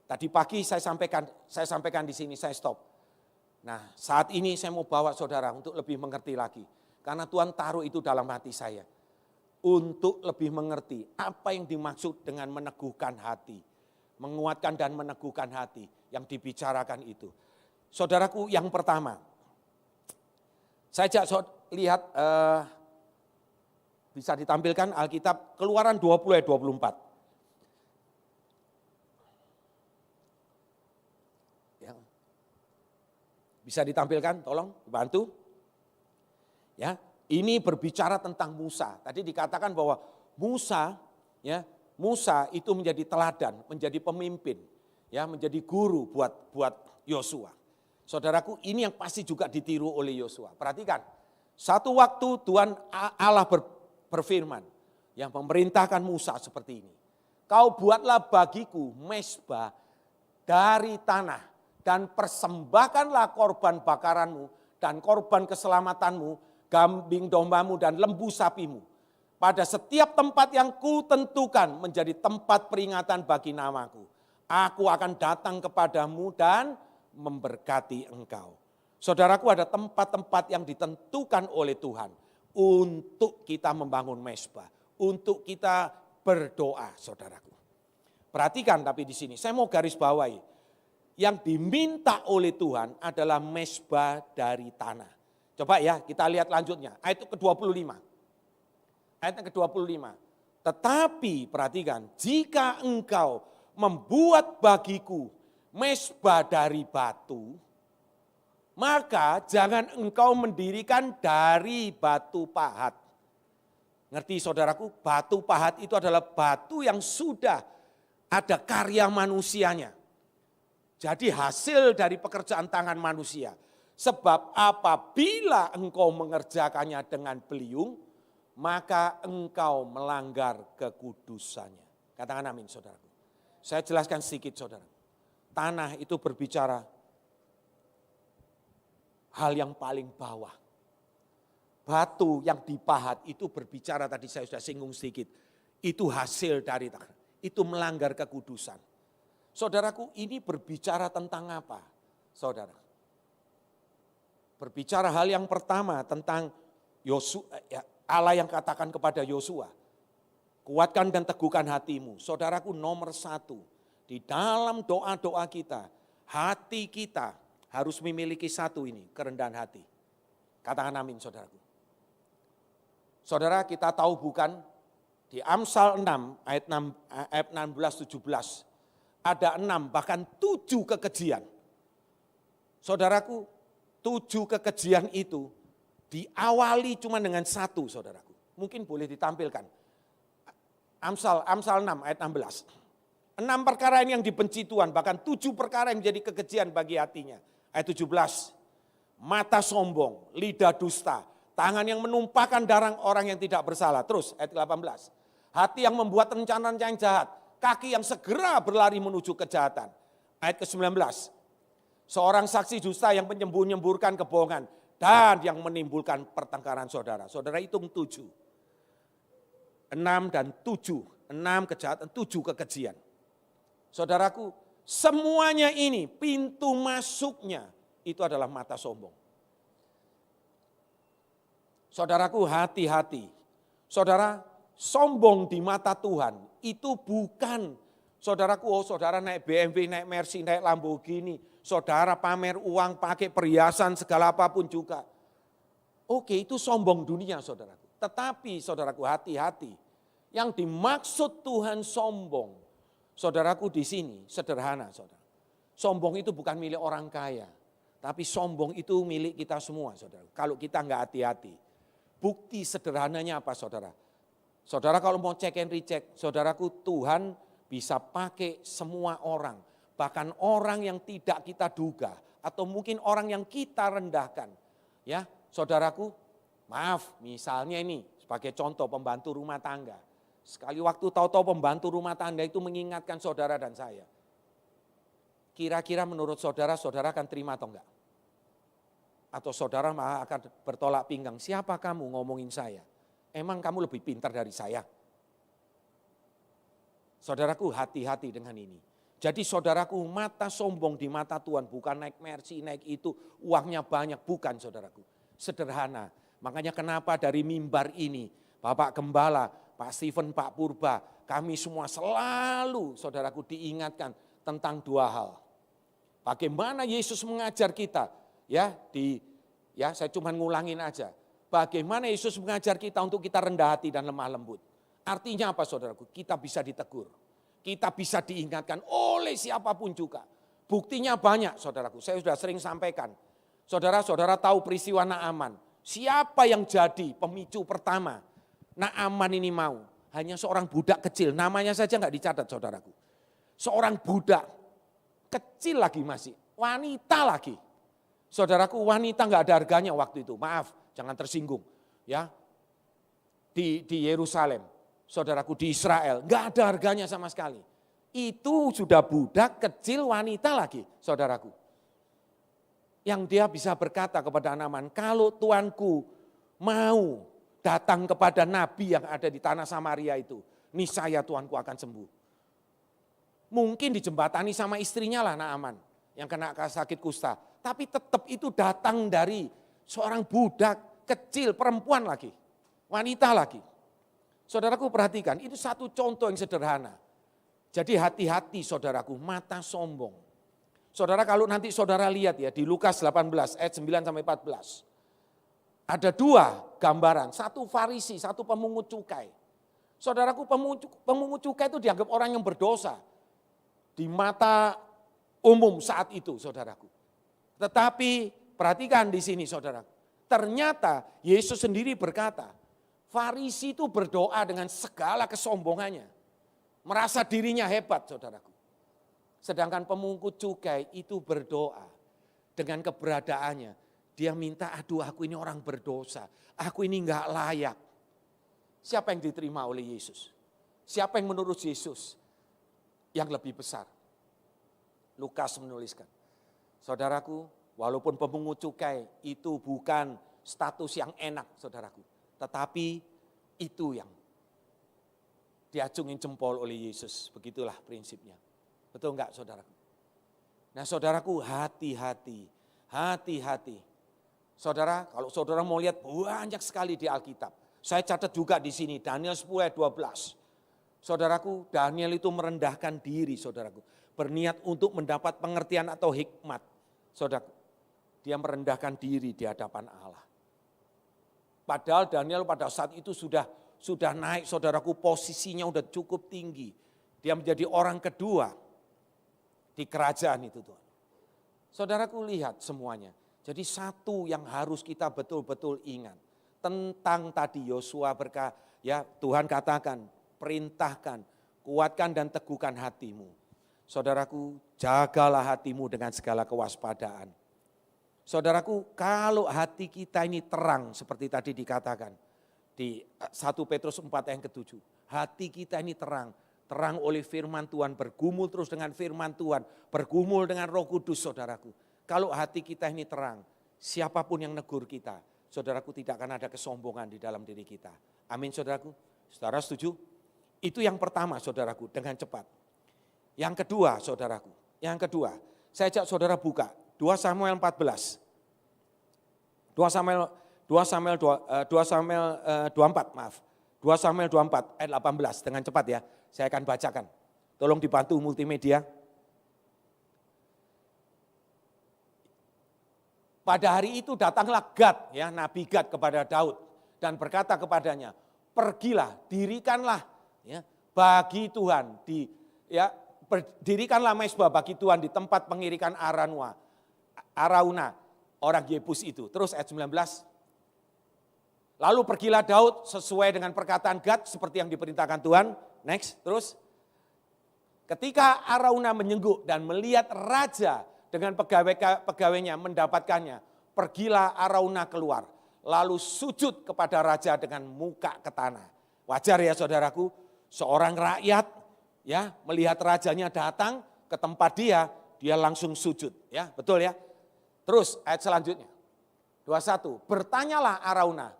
Speaker 2: tadi pagi saya sampaikan di sini, saya stop. Nah saat ini saya mau bawa saudara untuk lebih mengerti lagi. Karena Tuhan taruh itu dalam hati saya. Untuk lebih mengerti apa yang dimaksud dengan meneguhkan hati. Menguatkan dan meneguhkan hati yang dibicarakan itu. Saudaraku yang pertama, saya lihat bisa ditampilkan Alkitab Keluaran 20 ayat 24. Ya. Bisa ditampilkan, tolong bantu. Ya, ini berbicara tentang Musa. Tadi dikatakan bahwa Musa itu menjadi teladan, menjadi pemimpin, menjadi guru buat Yosua. Saudaraku, ini yang pasti juga ditiru oleh Yosua. Perhatikan, satu waktu Tuhan Allah berfirman, yang memerintahkan Musa seperti ini. Kau buatlah bagiku mezbah dari tanah dan persembahkanlah korban bakaranmu dan korban keselamatanmu, kambing dombamu dan lembu sapimu. Pada setiap tempat yang kutentukan menjadi tempat peringatan bagi namaku. Aku akan datang kepadamu dan memberkati engkau. Saudaraku, ada tempat-tempat yang ditentukan oleh Tuhan untuk kita membangun mezbah, untuk kita berdoa, saudaraku. Perhatikan tapi di sini, saya mau garis bawahi. Yang diminta oleh Tuhan adalah mezbah dari tanah. Coba ya, kita lihat lanjutnya, ayat ke-25. Ayat ke-25. Tetapi perhatikan, jika engkau membuat bagiku mezbah dari batu, maka jangan engkau mendirikan dari batu pahat. Ngerti saudaraku, batu pahat itu adalah batu yang sudah ada karya manusianya. Jadi hasil dari pekerjaan tangan manusia. Sebab apabila engkau mengerjakannya dengan beliung, maka engkau melanggar kekudusannya. Katakan amin saudaraku. Saya jelaskan sedikit saudara. Tanah itu berbicara hal yang paling bawah. Batu yang dipahat itu berbicara, tadi saya sudah singgung sedikit. Itu hasil dari tanah. Itu melanggar kekudusan. Saudaraku, ini berbicara tentang apa? Saudara. Berbicara hal yang pertama tentang Yosua, Allah yang katakan kepada Yosua, kuatkan dan teguhkan hatimu. Saudaraku, nomor satu, di dalam doa-doa kita, hati kita harus memiliki satu ini, kerendahan hati. Katakan amin saudaraku. Saudara, kita tahu bukan, di Amsal 6 ayat 16-17, ada 6 bahkan 7 kekejian. Saudaraku, 7 kekejian itu diawali cuma dengan 1 saudaraku. Mungkin boleh ditampilkan. Amsal 6 ayat 16. 6 perkara ini yang dibenci Tuhan, bahkan 7 perkara yang menjadi kekejian bagi hatinya. Ayat 17, mata sombong, lidah dusta, tangan yang menumpahkan darah orang yang tidak bersalah. Terus ayat 18, hati yang membuat rencana yang jahat, kaki yang segera berlari menuju kejahatan. Ayat ke-19, seorang saksi dusta yang menyembur-nyemburkan kebohongan dan yang menimbulkan pertengkaran saudara. Saudara hitung 7. 6 dan 7, 6 kejahatan, 7 kekejian. Saudaraku, semuanya ini pintu masuknya itu adalah mata sombong. Saudaraku, hati-hati. Saudara, sombong di mata Tuhan itu bukan saudaraku, saudara naik BMW, naik Mercy, naik Lamborghini, saudara pamer uang, pakai perhiasan segala apapun juga. Oke, itu sombong dunia saudaraku. Tetapi saudaraku, hati-hati. Yang dimaksud Tuhan sombong, saudaraku di sini sederhana saudara. Sombong itu bukan milik orang kaya, tapi sombong itu milik kita semua saudara. Kalau kita enggak hati-hati. Bukti sederhananya apa saudara? Saudara kalau mau check and recheck, saudaraku, Tuhan bisa pakai semua orang. Bahkan orang yang tidak kita duga, atau mungkin orang yang kita rendahkan. Ya, saudaraku, maaf, misalnya ini sebagai contoh pembantu rumah tangga. Sekali waktu tahu-tahu pembantu rumah tangga itu mengingatkan saudara dan saya. Kira-kira menurut saudara, saudara akan terima atau enggak? Atau saudara malah akan bertolak pinggang, siapa kamu ngomongin saya? Emang kamu lebih pintar dari saya? Saudaraku, hati-hati dengan ini. Jadi saudaraku, mata sombong di mata Tuhan bukan naik Mercy, naik itu, uangnya banyak, bukan saudaraku. Sederhana. Makanya kenapa dari mimbar ini, Bapak Gembala, Pak Stephen, Pak Purba, kami semua selalu saudaraku diingatkan tentang 2 hal. Bagaimana Yesus mengajar kita, ya saya cuma ngulangin aja. Bagaimana Yesus mengajar kita untuk kita rendah hati dan lemah lembut. Artinya apa saudaraku? Kita bisa ditegur. Kita bisa diingatkan oleh siapapun juga. Buktinya banyak saudaraku, saya sudah sering sampaikan. Saudara-saudara tahu peristiwa Naaman. Siapa yang jadi pemicu pertama Naaman ini mau? Hanya seorang budak kecil, namanya saja enggak dicatat saudaraku. Seorang budak kecil lagi masih, wanita lagi. Saudaraku, wanita enggak ada harganya waktu itu, maaf jangan tersinggung. Ya, di Yerusalem, saudaraku di Israel, enggak ada harganya sama sekali. Itu sudah budak kecil wanita lagi saudaraku. Yang dia bisa berkata kepada Naaman, kalau Tuanku mau datang kepada nabi yang ada di tanah Samaria itu, niscaya Tuanku akan sembuh. Mungkin dijembatani sama istrinya lah Naaman yang kena sakit kusta. Tapi tetap itu datang dari seorang budak kecil, perempuan lagi. wanita lagi. Saudaraku perhatikan, itu satu contoh yang sederhana. Jadi hati-hati saudaraku, mata sombong. Saudara kalau nanti saudara lihat ya di Lukas 18 ayat 9 sampai 14. Ada dua gambaran, satu Farisi, satu pemungut cukai. Saudaraku pemungut cukai itu dianggap orang yang berdosa. Di mata umum saat itu saudaraku. Tetapi perhatikan di sini saudaraku. Ternyata Yesus sendiri berkata, Farisi itu berdoa dengan segala kesombongannya. Merasa dirinya hebat saudaraku. Sedangkan pemungut cukai itu berdoa dengan keberadaannya. Dia minta, aduh aku ini orang berdosa. Aku ini enggak layak. Siapa yang diterima oleh Yesus? Siapa yang menurut Yesus yang lebih besar? Lukas menuliskan. Saudaraku, walaupun pemungut cukai itu bukan status yang enak saudaraku. Tetapi itu yang diacungin jempol oleh Yesus. Begitulah prinsipnya. Betul enggak saudaraku? Nah saudaraku hati-hati. Hati-hati. Saudara, kalau saudara mau lihat banyak sekali di Alkitab. Saya catat juga di sini Daniel 10 ayat 12. Saudaraku, Daniel itu merendahkan diri saudaraku. Berniat untuk mendapat pengertian atau hikmat. Saudaraku, dia merendahkan diri di hadapan Allah. Padahal Daniel pada saat itu sudah naik saudaraku, posisinya sudah cukup tinggi. Dia menjadi orang kedua di kerajaan itu Tuhan. Saudaraku lihat semuanya. Jadi satu yang harus kita betul-betul ingat. Tentang tadi Yosua ya Tuhan katakan, perintahkan, kuatkan dan teguhkan hatimu. Saudaraku, jagalah hatimu dengan segala kewaspadaan. Saudaraku, kalau hati kita ini terang seperti tadi dikatakan di 1 Petrus 4 ayat ke-7. Hati kita ini terang oleh firman Tuhan, bergumul terus dengan firman Tuhan, bergumul dengan Roh Kudus saudaraku. Kalau hati kita ini terang, siapapun yang negur kita, saudaraku tidak akan ada kesombongan di dalam diri kita. Amin saudaraku. Saudara setuju? Itu yang pertama saudaraku, dengan cepat. Yang kedua saudaraku, saya ajak saudara buka 2 Samuel 14. 2 Samuel 24, maaf. 2 Samuel 24 ayat 18 dengan cepat ya. Saya akan bacakan. Tolong dibantu multimedia. Pada hari itu datanglah Gad, ya, Nabi Gad kepada Daud dan berkata kepadanya, "Pergilah, dirikanlah ya bagi Tuhan dirikanlah mezbah bagi Tuhan di tempat pengirikan Arauna, orang Yebus itu." Terus ayat 19. Lalu pergilah Daud sesuai dengan perkataan Gad seperti yang diperintahkan Tuhan. Next, terus. Ketika Arauna menyengguk dan melihat raja dengan pegawainya mendapatkannya, pergilah Arauna keluar. Lalu sujud kepada raja dengan muka ke tanah. Wajar ya saudaraku, seorang rakyat ya melihat rajanya datang ke tempat dia langsung sujud. Ya, betul ya. Terus ayat selanjutnya. 21, bertanyalah Arauna,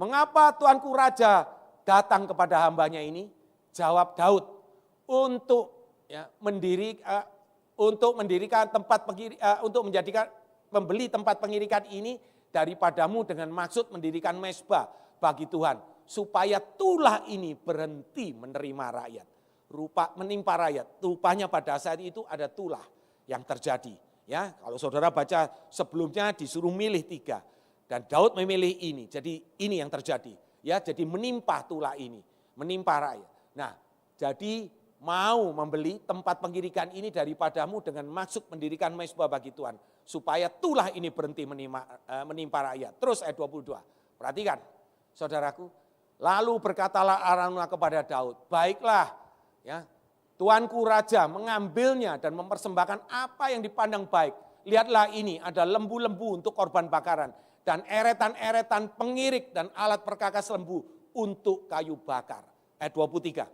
Speaker 2: "Mengapa tuanku raja datang kepada hambanya ini?" Jawab Daud, membeli tempat pengirikan ini daripadamu dengan maksud mendirikan mezbah bagi Tuhan, supaya tulah ini berhenti menerima rakyat. Menimpa rakyat. Rupanya pada saat itu ada tulah yang terjadi. Ya, kalau saudara baca sebelumnya disuruh milih 3 dan Daud memilih ini. Jadi ini yang terjadi. Ya, jadi menimpa tulah ini, menimpa rakyat. Nah, jadi mau membeli tempat pengirikan ini daripadamu dengan maksud mendirikan mezbah bagi Tuhan, supaya tulah ini berhenti menimpa rakyat. Terus ayat 22, perhatikan saudaraku. Lalu berkatalah Arauna kepada Daud, "Baiklah ya, tuanku raja mengambilnya dan mempersembahkan apa yang dipandang baik. Lihatlah ini ada lembu-lembu untuk korban bakaran dan eretan-eretan pengirik dan alat perkakas lembu untuk kayu bakar." Ayat 23.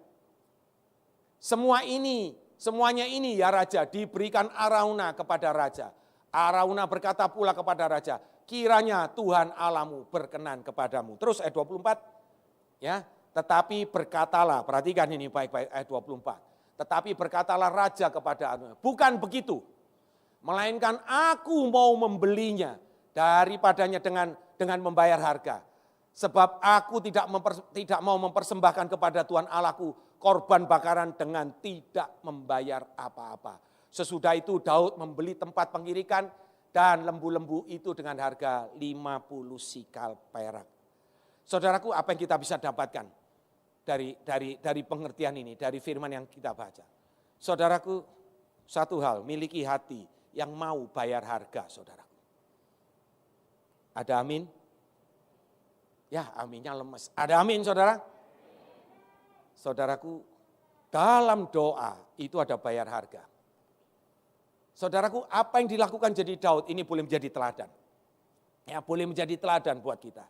Speaker 2: Semuanya ini ya raja diberikan Arauna kepada raja. Arauna berkata pula kepada raja, "Kiranya Tuhan Allahmu berkenan kepadamu." Terus ayat 24. Ya, tetapi berkatalah, perhatikan ini baik-baik ayat 24. Tetapi berkatalah raja kepada Arauna, "Bukan begitu, melainkan aku mau membelinya daripadanya dengan membayar harga. Sebab aku tidak mau mempersembahkan kepada Tuhan Allahku korban bakaran dengan tidak membayar apa-apa. Sesudah itu Daud membeli tempat pengirikan dan lembu-lembu itu dengan harga 50 sikal perak. Saudaraku, apa yang kita bisa dapatkan dari pengertian ini, dari firman yang kita baca? Saudaraku, satu hal, miliki hati yang mau bayar harga, saudaraku. Ada amin? Ya, aminnya lemes. Ada amin, saudara? Saudaraku, dalam doa itu ada bayar harga. Saudaraku, apa yang dilakukan jadi Daud ini boleh menjadi teladan. Ya, boleh menjadi teladan buat kita.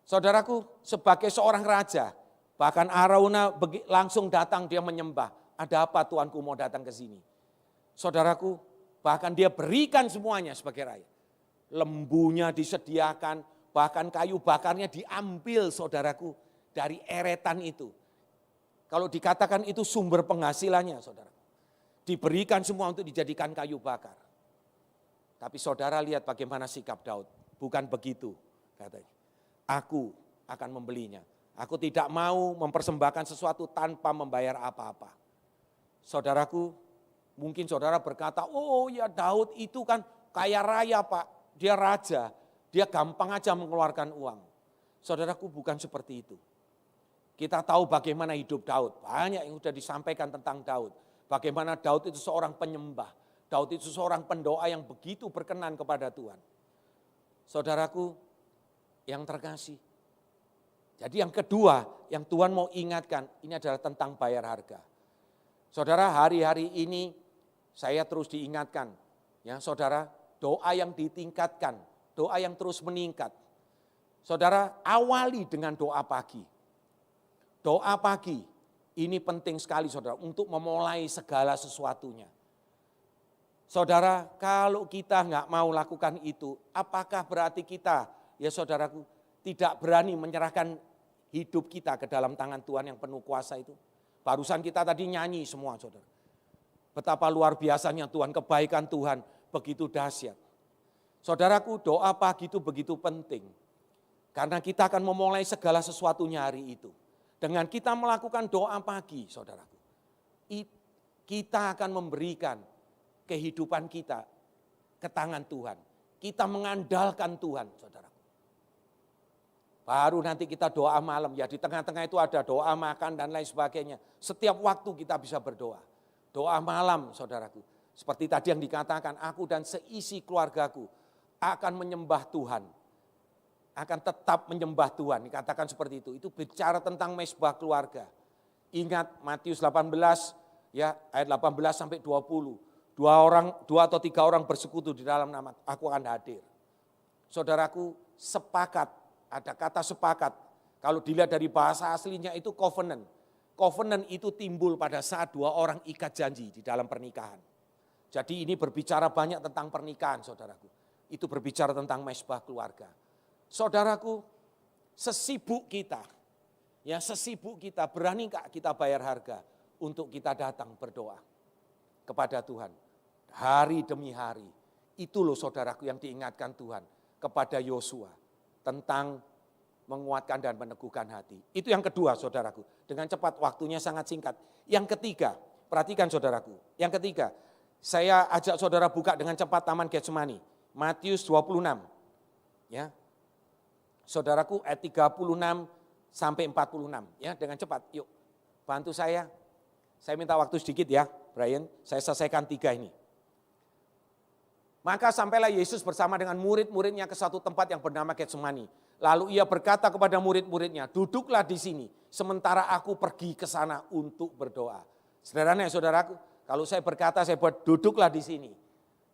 Speaker 2: Saudaraku, sebagai seorang raja, bahkan Arauna langsung datang dia menyembah. Ada apa Tuanku mau datang ke sini? Saudaraku, bahkan dia berikan semuanya sebagai raja. Lembunya disediakan, bahkan kayu bakarnya diambil saudaraku dari eretan itu. Kalau dikatakan itu sumber penghasilannya saudara. Diberikan semua untuk dijadikan kayu bakar. Tapi saudara lihat bagaimana sikap Daud. Bukan begitu katanya. Aku akan membelinya. Aku tidak mau mempersembahkan sesuatu tanpa membayar apa-apa. Saudaraku, mungkin saudara berkata, oh ya Daud itu kan kaya raya Pak. Dia raja, dia gampang aja mengeluarkan uang. Saudaraku, bukan seperti itu. Kita tahu bagaimana hidup Daud. Banyak yang sudah disampaikan tentang Daud. Bagaimana Daud itu seorang penyembah. Daud itu seorang pendoa yang begitu berkenan kepada Tuhan. Saudaraku yang terkasih. Jadi yang kedua yang Tuhan mau ingatkan, ini adalah tentang bayar harga. Saudara, hari-hari ini saya terus diingatkan. Ya saudara, doa yang ditingkatkan, doa yang terus meningkat. Saudara, awali dengan doa pagi. Doa pagi ini penting sekali saudara untuk memulai segala sesuatunya. Saudara, kalau kita nggak mau lakukan itu, apakah berarti kita, ya saudaraku, tidak berani menyerahkan hidup kita ke dalam tangan Tuhan yang penuh kuasa itu? Barusan kita tadi nyanyi semua saudara. Betapa luar biasanya Tuhan, kebaikan Tuhan begitu dahsyat. Saudaraku, doa pagi itu begitu penting. Karena kita akan memulai segala sesuatunya hari itu. Dengan kita melakukan doa pagi, saudaraku, kita akan memberikan kehidupan kita ke tangan Tuhan. Kita mengandalkan Tuhan, saudaraku. Baru nanti kita doa malam, ya di tengah-tengah itu ada doa makan dan lain sebagainya. Setiap waktu kita bisa berdoa. Doa malam, saudaraku. Seperti tadi yang dikatakan, aku dan seisi keluargaku akan menyembah Tuhan. Akan tetap menyembah Tuhan, dikatakan seperti itu. Itu bicara tentang mezbah keluarga. Ingat Matius 18 ya ayat 18 sampai 20. Dua atau tiga orang bersekutu di dalam nama aku akan hadir. Saudaraku, sepakat, ada kata sepakat. Kalau dilihat dari bahasa aslinya itu covenant. Covenant itu timbul pada saat dua orang ikat janji di dalam pernikahan. Jadi ini berbicara banyak tentang pernikahan, saudaraku. Itu berbicara tentang mezbah keluarga. Saudaraku, sesibuk kita, berani enggak kita bayar harga untuk kita datang berdoa kepada Tuhan hari demi hari. Itu loh saudaraku yang diingatkan Tuhan kepada Yosua tentang menguatkan dan meneguhkan hati. Itu yang kedua saudaraku, dengan cepat waktunya sangat singkat. Yang ketiga, perhatikan saudaraku, yang ketiga, saya ajak saudara buka dengan cepat Taman Getsemani, Matius 26, ya. Saudaraku ayat 36 sampai 46 ya dengan cepat. Yuk bantu saya. Saya minta waktu sedikit ya Brian. Saya selesaikan 3 ini. Maka sampailah Yesus bersama dengan murid-muridnya ke satu tempat yang bernama Getsemani. Lalu ia berkata kepada murid-muridnya, duduklah di sini sementara aku pergi ke sana untuk berdoa. Sederhana ya saudaraku, kalau saya berkata saya buat duduklah di sini.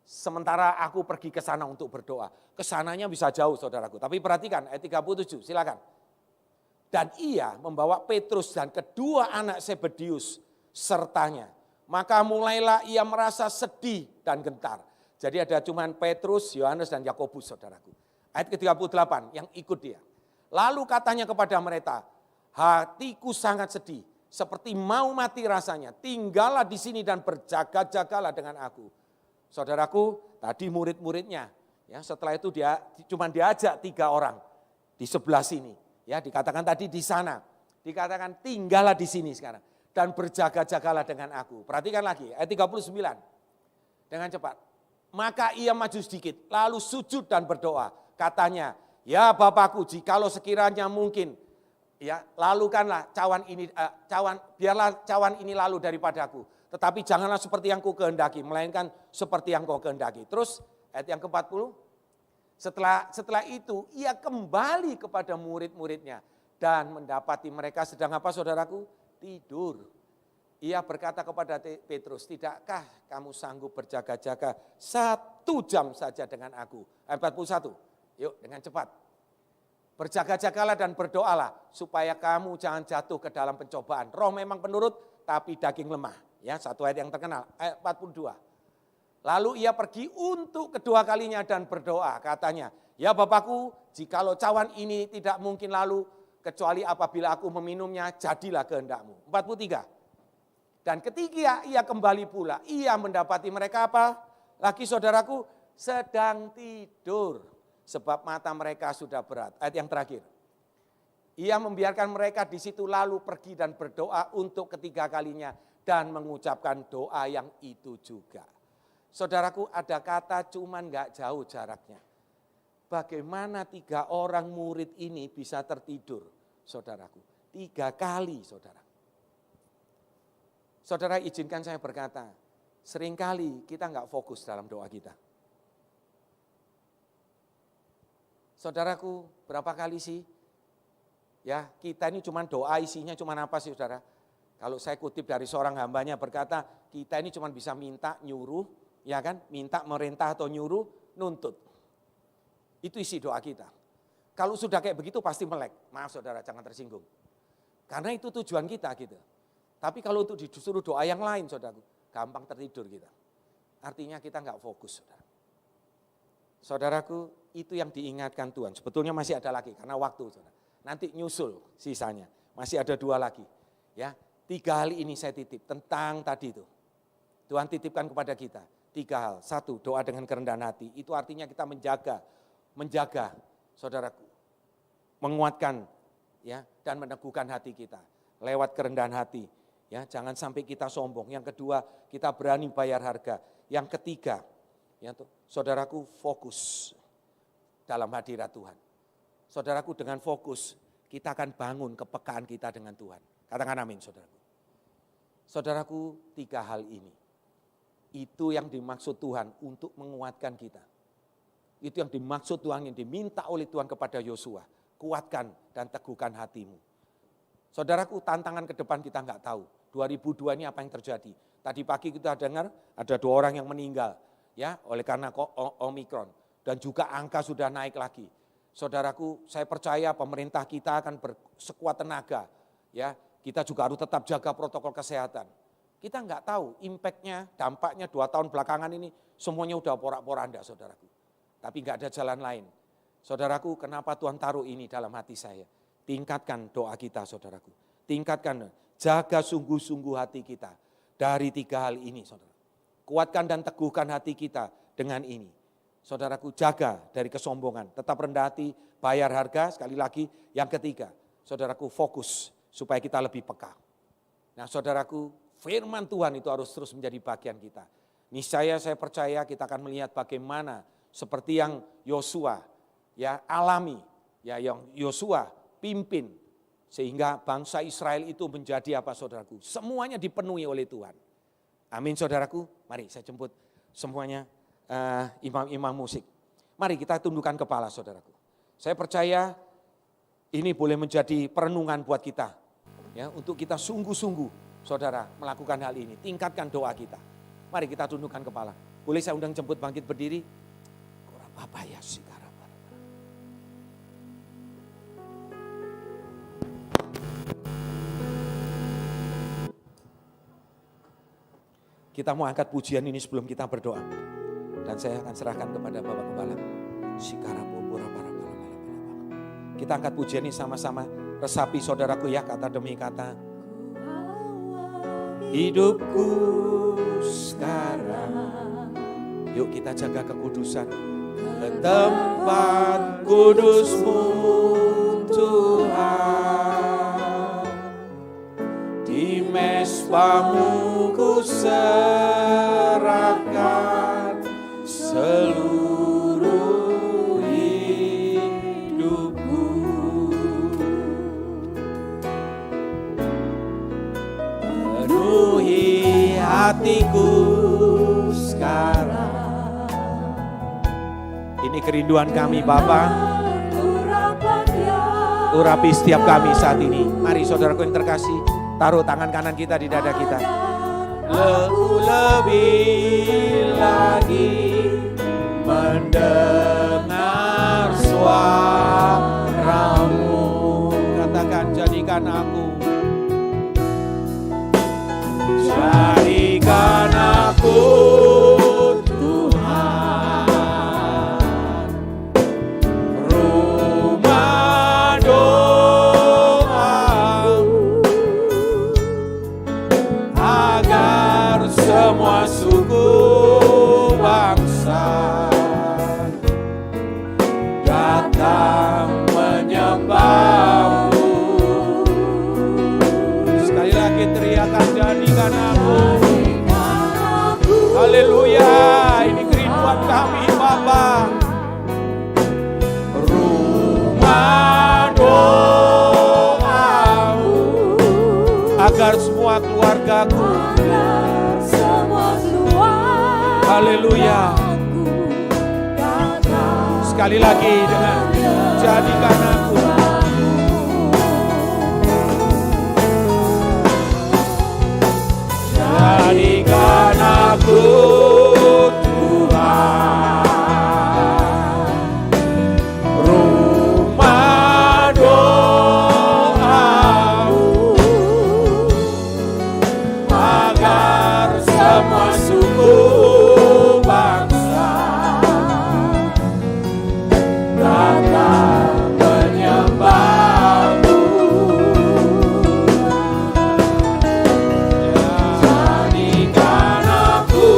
Speaker 2: Sementara aku pergi ke sana untuk berdoa. Kesananya bisa jauh saudaraku. Tapi perhatikan ayat 37 silakan. Dan ia membawa Petrus dan kedua anak Zebedius sertanya. Maka mulailah ia merasa sedih dan gentar. Jadi ada cuman Petrus, Yohanes dan Yakobus saudaraku. Ayat ke-38 yang ikut dia. Lalu katanya kepada mereka, hatiku sangat sedih. Seperti mau mati rasanya. Tinggallah di sini dan berjaga-jagalah dengan aku. Saudaraku, tadi murid-muridnya, ya setelah itu dia cuma diajak 3 orang. di sebelah sini. Ya, dikatakan tadi di sana. Dikatakan tinggallah di sini sekarang. Dan berjaga-jagalah dengan aku. Perhatikan lagi ayat 39. Dengan cepat. Maka ia maju sedikit, lalu sujud dan berdoa. Katanya, ya Bapakku, jikalau sekiranya mungkin, ya lalukanlah biarlah cawan ini lalu daripadaku. Tetapi janganlah seperti yang ku kehendaki, melainkan seperti yang kau kehendaki. Terus ayat yang ke-40. Setelah itu ia kembali kepada murid-muridnya dan mendapati mereka sedang apa saudaraku? Tidur. Ia berkata kepada Petrus, tidakkah kamu sanggup berjaga-jaga 1 jam saja dengan aku? Ayat 41, yuk dengan cepat. Berjaga-jagalah dan berdoalah supaya kamu jangan jatuh ke dalam pencobaan. Roh memang penurut tapi daging lemah. Ya, satu ayat yang terkenal, ayat 42. Lalu ia pergi untuk kedua kalinya dan berdoa. Katanya, ya Bapakku, jikalau cawan ini tidak mungkin lalu, kecuali apabila aku meminumnya, jadilah kehendakmu. 43. Dan ketika ia kembali pula, ia mendapati mereka apa? Lagi saudaraku, sedang tidur. Sebab mata mereka sudah berat. Ayat yang terakhir. Ia membiarkan mereka di situ lalu pergi dan berdoa untuk ketiga kalinya. Dan mengucapkan doa yang itu juga. Saudaraku, ada kata cuman gak jauh jaraknya. Bagaimana 3 orang murid ini bisa tertidur, saudaraku? 3 kali, saudara. Saudara, izinkan saya berkata, seringkali kita gak fokus dalam doa kita. Saudaraku, berapa kali sih? Ya, kita ini cuman doa, isinya cuman apa sih, saudara? Kalau saya kutip dari seorang hambanya berkata, kita ini cuman bisa minta, nyuruh, ya kan, minta, merintah atau nyuruh, nuntut. Itu isi doa kita. Kalau sudah kayak begitu pasti melek. Maaf saudara, jangan tersinggung. Karena itu tujuan kita gitu. Tapi kalau untuk disuruh doa yang lain saudaraku, gampang tertidur kita. Artinya kita nggak fokus saudara. Saudaraku, itu yang diingatkan Tuhan. Sebetulnya masih ada lagi karena waktu saudara. Nanti nyusul sisanya. Masih ada 2 lagi. Ya, 3 hal ini saya titip tentang tadi itu. Tuhan titipkan kepada kita. 3 hal. 1, doa dengan kerendahan hati. Itu artinya kita menjaga saudaraku. Menguatkan ya dan meneguhkan hati kita. Lewat kerendahan hati. Ya, jangan sampai kita sombong. Yang kedua, kita berani bayar harga. Yang ketiga, ya, saudaraku fokus dalam hadirat Tuhan. Saudaraku dengan fokus, kita akan bangun kepekaan kita dengan Tuhan. Katakan amin saudaraku. Saudaraku, 3 hal ini. Itu yang dimaksud Tuhan untuk menguatkan kita. Itu yang dimaksud Tuhan, yang diminta oleh Tuhan kepada Yosua. Kuatkan dan teguhkan hatimu. Saudaraku, tantangan ke depan kita nggak tahu. 2002 ini apa yang terjadi. Tadi pagi kita dengar ada 2 orang yang meninggal ya oleh karena Omikron. Dan juga angka sudah naik lagi. Saudaraku, saya percaya pemerintah kita akan bersekuat tenaga. Ya, kita juga harus tetap jaga protokol kesehatan. Kita nggak tahu impactnya, dampaknya 2 tahun belakangan ini semuanya udah porak-poranda saudaraku. Tapi nggak ada jalan lain. Saudaraku, kenapa Tuhan taruh ini dalam hati saya? Tingkatkan doa kita saudaraku. Tingkatkan, jaga sungguh-sungguh hati kita dari 3 hal ini saudara. Kuatkan dan teguhkan hati kita dengan ini. Saudaraku, jaga dari kesombongan, tetap rendah hati, bayar harga. Sekali lagi, yang ketiga, saudaraku fokus supaya kita lebih peka. Nah saudaraku, firman Tuhan itu harus terus menjadi bagian kita. Niscaya saya percaya kita akan melihat bagaimana seperti yang Yosua ya alami, ya yang Yosua pimpin sehingga bangsa Israel itu menjadi apa saudaraku? Semuanya dipenuhi oleh Tuhan. Amin saudaraku. Mari saya jemput semuanya imam-imam musik. Mari kita tundukkan kepala saudaraku. Saya percaya ini boleh menjadi perenungan buat kita. Ya, untuk kita sungguh-sungguh saudara melakukan hal ini. Tingkatkan doa kita. Mari kita tundukkan kepala. Boleh saya undang jemput bangkit berdiri? Apa ya sih? Kita mau angkat pujian ini sebelum kita berdoa. Dan saya akan serahkan kepada Bapak Gembala. Kita angkat pujian ini sama-sama. Resapi saudaraku ya, kata demi kata. Hidupku sekarang. Yuk kita jaga kekudusan. ke tempat kudus-Mu Tuhan. Di mesbah-Mu ku serahkan seluruh hidupku. Penuhi hatiku sekarang. Ini kerinduan kami Bapa. Urapi setiap kami saat ini. Mari saudaraku yang terkasih, taruh tangan kanan kita di dada kita. Lebih lagi mendengar suara-Mu. Katakan, jadikan aku. Jadikan aku Tuhan, rumah doa-Mu, agar semua suku bangsa datang menyembah-Mu. Sekali lagi teriakan, jadikan aku. Haleluya, ini kerinduan kami Bapa. Rumah doa-Mu, agar semua keluargaku. Haleluya. Sekali lagi dengan jadikan aku. Jadikan aku Tuhan, rumah doa-Mu, agar semua suku bangsa datang menyembah-Mu. Jadikan aku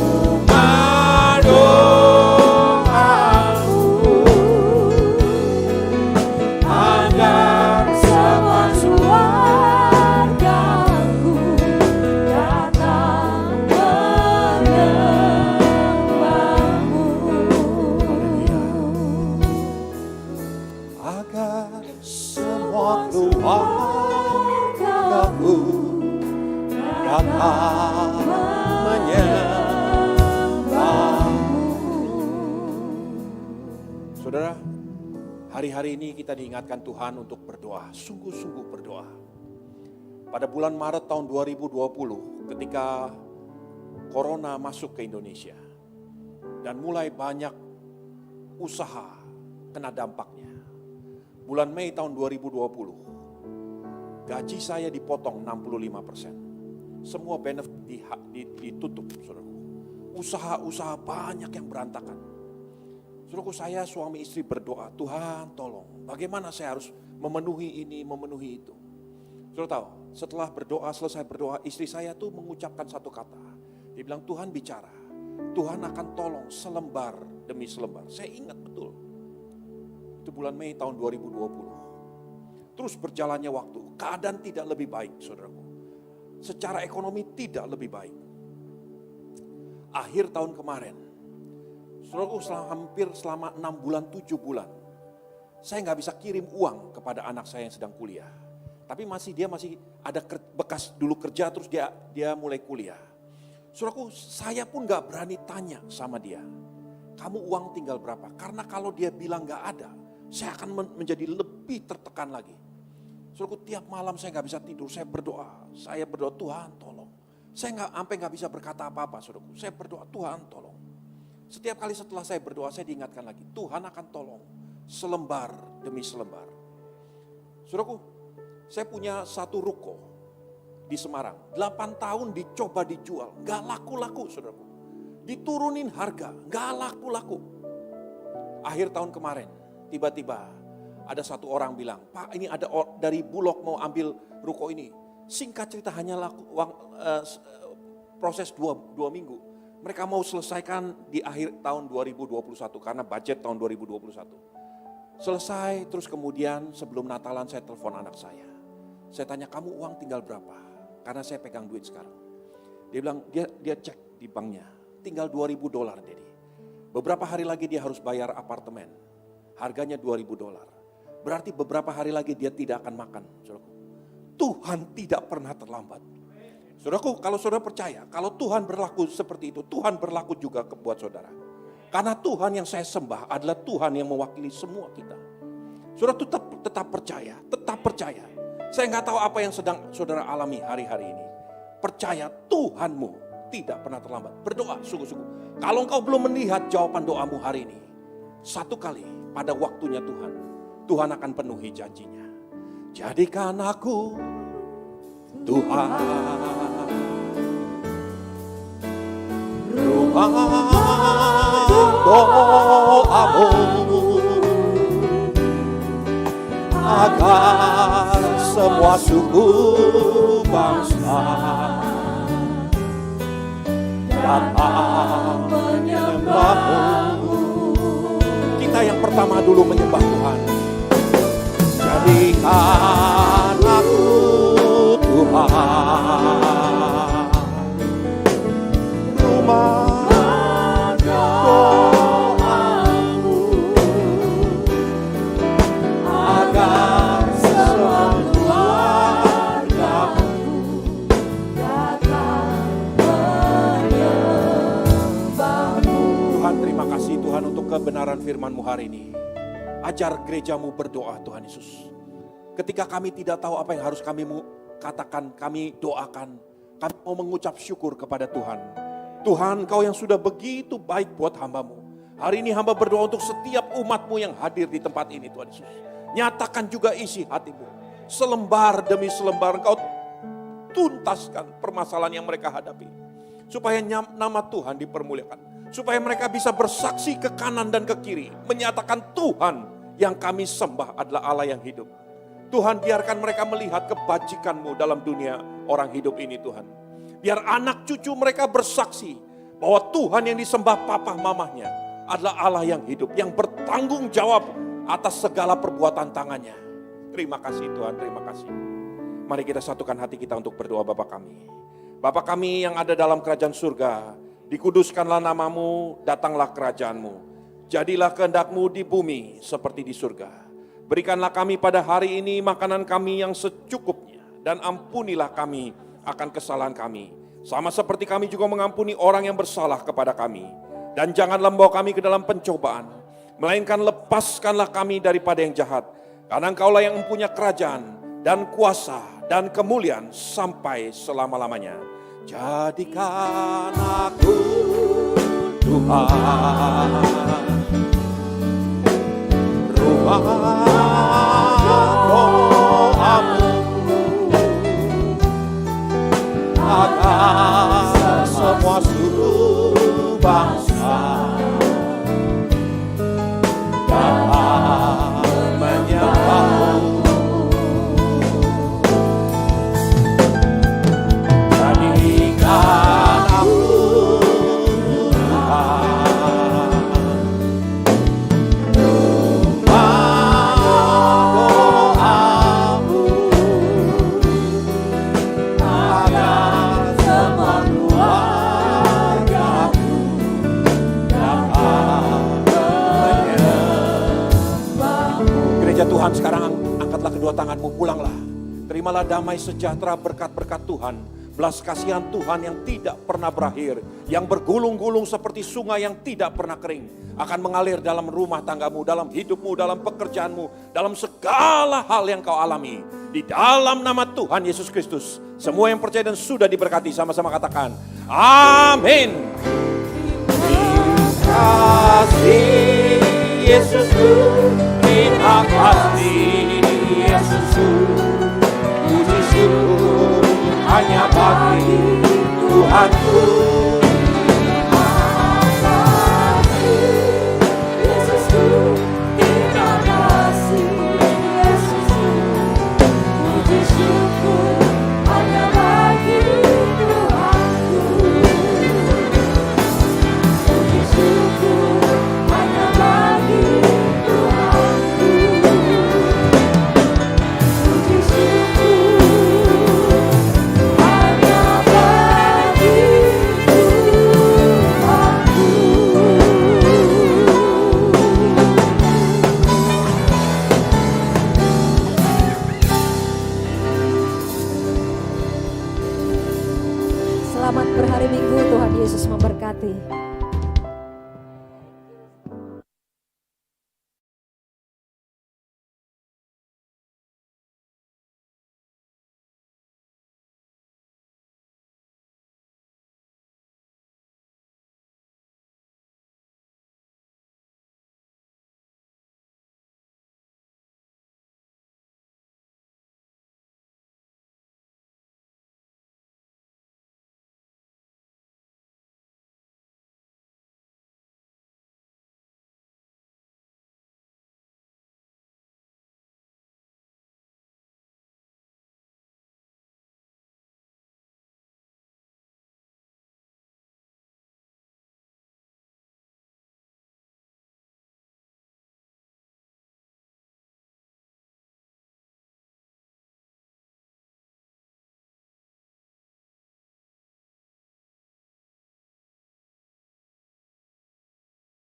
Speaker 2: rumah doa-Mu, agar semua keluargaku datang menyembah-Mu. Agar semua keluargaku datang menyembah-Mu. Saudara, hari-hari ini kita diingatkan Tuhan untuk berdoa, sungguh-sungguh berdoa. Pada bulan Maret tahun 2020, ketika Corona masuk ke Indonesia, dan mulai banyak usaha kena dampaknya. Bulan Mei tahun 2020, gaji saya dipotong 65%. Semua benefit ditutup, saudaraku. Usaha-usaha banyak yang berantakan. Saudaraku, saya suami istri berdoa, Tuhan tolong, bagaimana saya harus memenuhi ini, memenuhi itu. Saudara tahu, setelah berdoa, selesai berdoa, istri saya tuh mengucapkan satu kata. Dia bilang, Tuhan bicara, Tuhan akan tolong selembar demi selembar. Saya ingat betul. Itu bulan Mei tahun 2020. Terus berjalannya waktu, keadaan tidak lebih baik, saudaraku. Secara ekonomi tidak lebih baik. Akhir tahun kemarin, saudaraku, hampir selama 6 bulan, 7 bulan, saya nggak bisa kirim uang kepada anak saya yang sedang kuliah. Tapi dia masih ada bekas dulu kerja, terus dia mulai kuliah. Saudaraku, saya pun nggak berani tanya sama dia, kamu uang tinggal berapa? Karena kalau dia bilang nggak ada, saya akan menjadi lebih tertekan lagi. Saudaraku, tiap malam saya nggak bisa tidur, saya berdoa, Tuhan tolong. Saya nggak bisa berkata apa-apa, saudaraku. Saya berdoa, Tuhan tolong. Setiap kali setelah saya berdoa, saya diingatkan lagi, Tuhan akan tolong selembar demi selembar. Saudaraku, saya punya satu ruko di Semarang, 8 tahun dicoba dijual, nggak laku-laku, saudaraku. Diturunin harga, nggak laku-laku. Akhir tahun kemarin, tiba-tiba ada satu orang bilang, Pak, ini ada dari Bulog mau ambil ruko ini. Singkat cerita hanya
Speaker 3: proses dua minggu. Mereka mau selesaikan di akhir tahun 2021 karena budget tahun 2021. Selesai, terus kemudian sebelum Natalan saya telepon anak saya. Saya tanya, kamu uang tinggal berapa? Karena saya pegang duit sekarang. Dia bilang, dia cek di banknya, tinggal $2.000 Dedi. Beberapa hari lagi dia harus bayar apartemen, harganya $2.000. Berarti beberapa hari lagi dia tidak akan makan. Saudaraku, Tuhan tidak pernah terlambat. Saudaraku, kalau saudara percaya, kalau Tuhan berlaku seperti itu, Tuhan berlaku juga buat saudara. Karena Tuhan yang saya sembah adalah Tuhan yang mewakili semua kita. Saudara tetap percaya, tetap percaya. Saya nggak tahu apa yang sedang saudara alami hari-hari ini. Percaya Tuhanmu tidak pernah terlambat. Berdoa sungguh-sungguh. Kalau engkau belum melihat jawaban doamu hari ini, satu kali pada waktunya Tuhan akan penuhi janjinya. Jadikan aku Tuhan rumah doamu, agar semua suku bangsa datang menyembahmu. Kita yang pertama dulu menyembah Tuhan. Jadikan aku Tuhan rumah doamu, agar semua keluargamu datang menyembahmu. Tuhan, terima kasih Tuhan untuk kebenaran firman-Mu hari ini. Ajar gerejamu berdoa Tuhan Yesus. Ketika kami tidak tahu apa yang harus kami katakan, kami doakan. Kami mau mengucap syukur kepada Tuhan. Tuhan, Kau yang sudah begitu baik buat hamba-Mu. Hari ini hamba berdoa untuk setiap umat-Mu yang hadir di tempat ini Tuhan Yesus. Nyatakan juga isi hati-Mu. Selembar demi selembar Engkau tuntaskan permasalahan yang mereka hadapi. Supaya nama Tuhan dipermuliakan. Supaya mereka bisa bersaksi ke kanan dan ke kiri. Menyatakan Tuhan yang kami sembah adalah Allah yang hidup. Tuhan, biarkan mereka melihat kebajikan-Mu dalam dunia orang hidup ini Tuhan. Biar anak cucu mereka bersaksi bahwa Tuhan yang disembah papa mamahnya adalah Allah yang hidup, yang bertanggung jawab atas segala perbuatan tangannya. Terima kasih Tuhan, terima kasih. Mari kita satukan hati kita untuk berdoa. Bapa kami. Bapa kami yang ada dalam kerajaan surga, dikuduskanlah nama-Mu, datanglah kerajaan-Mu. Jadilah kehendak-Mu di bumi seperti di surga. Berikanlah kami pada hari ini makanan kami yang secukupnya. Dan ampunilah kami akan kesalahan kami. Sama seperti kami juga mengampuni orang yang bersalah kepada kami. Dan janganlah membawa kami ke dalam pencobaan. Melainkan lepaskanlah kami daripada yang jahat. Karena Engkaulah yang mempunyai kerajaan dan kuasa dan kemuliaan sampai selama-lamanya. Jadikan aku Tuhan rumah doamu, agar semua suku bangsa dapat menyembahmu. Jadikan aku Tuhan, sekarang angkatlah kedua tanganmu, pulanglah. Terimalah damai sejahtera, berkat-berkat Tuhan, belas kasihan Tuhan yang tidak pernah berakhir, yang bergulung-gulung seperti sungai yang tidak pernah kering, akan mengalir dalam rumah tanggamu, dalam hidupmu, dalam pekerjaanmu, dalam segala hal yang kau alami. Di dalam nama Tuhan Yesus Kristus, semua yang percaya dan sudah diberkati, sama-sama katakan, amin. Terima kasih Yesusku, terima kasih Yesusku, puji syukur hanya bagi Tuhanku. Terima kasih Yesusku, terima kasih Yesusku, puji syukur hanya bagi Tuhanku.
Speaker 4: Selamat berhari Minggu, Tuhan Yesus memberkati.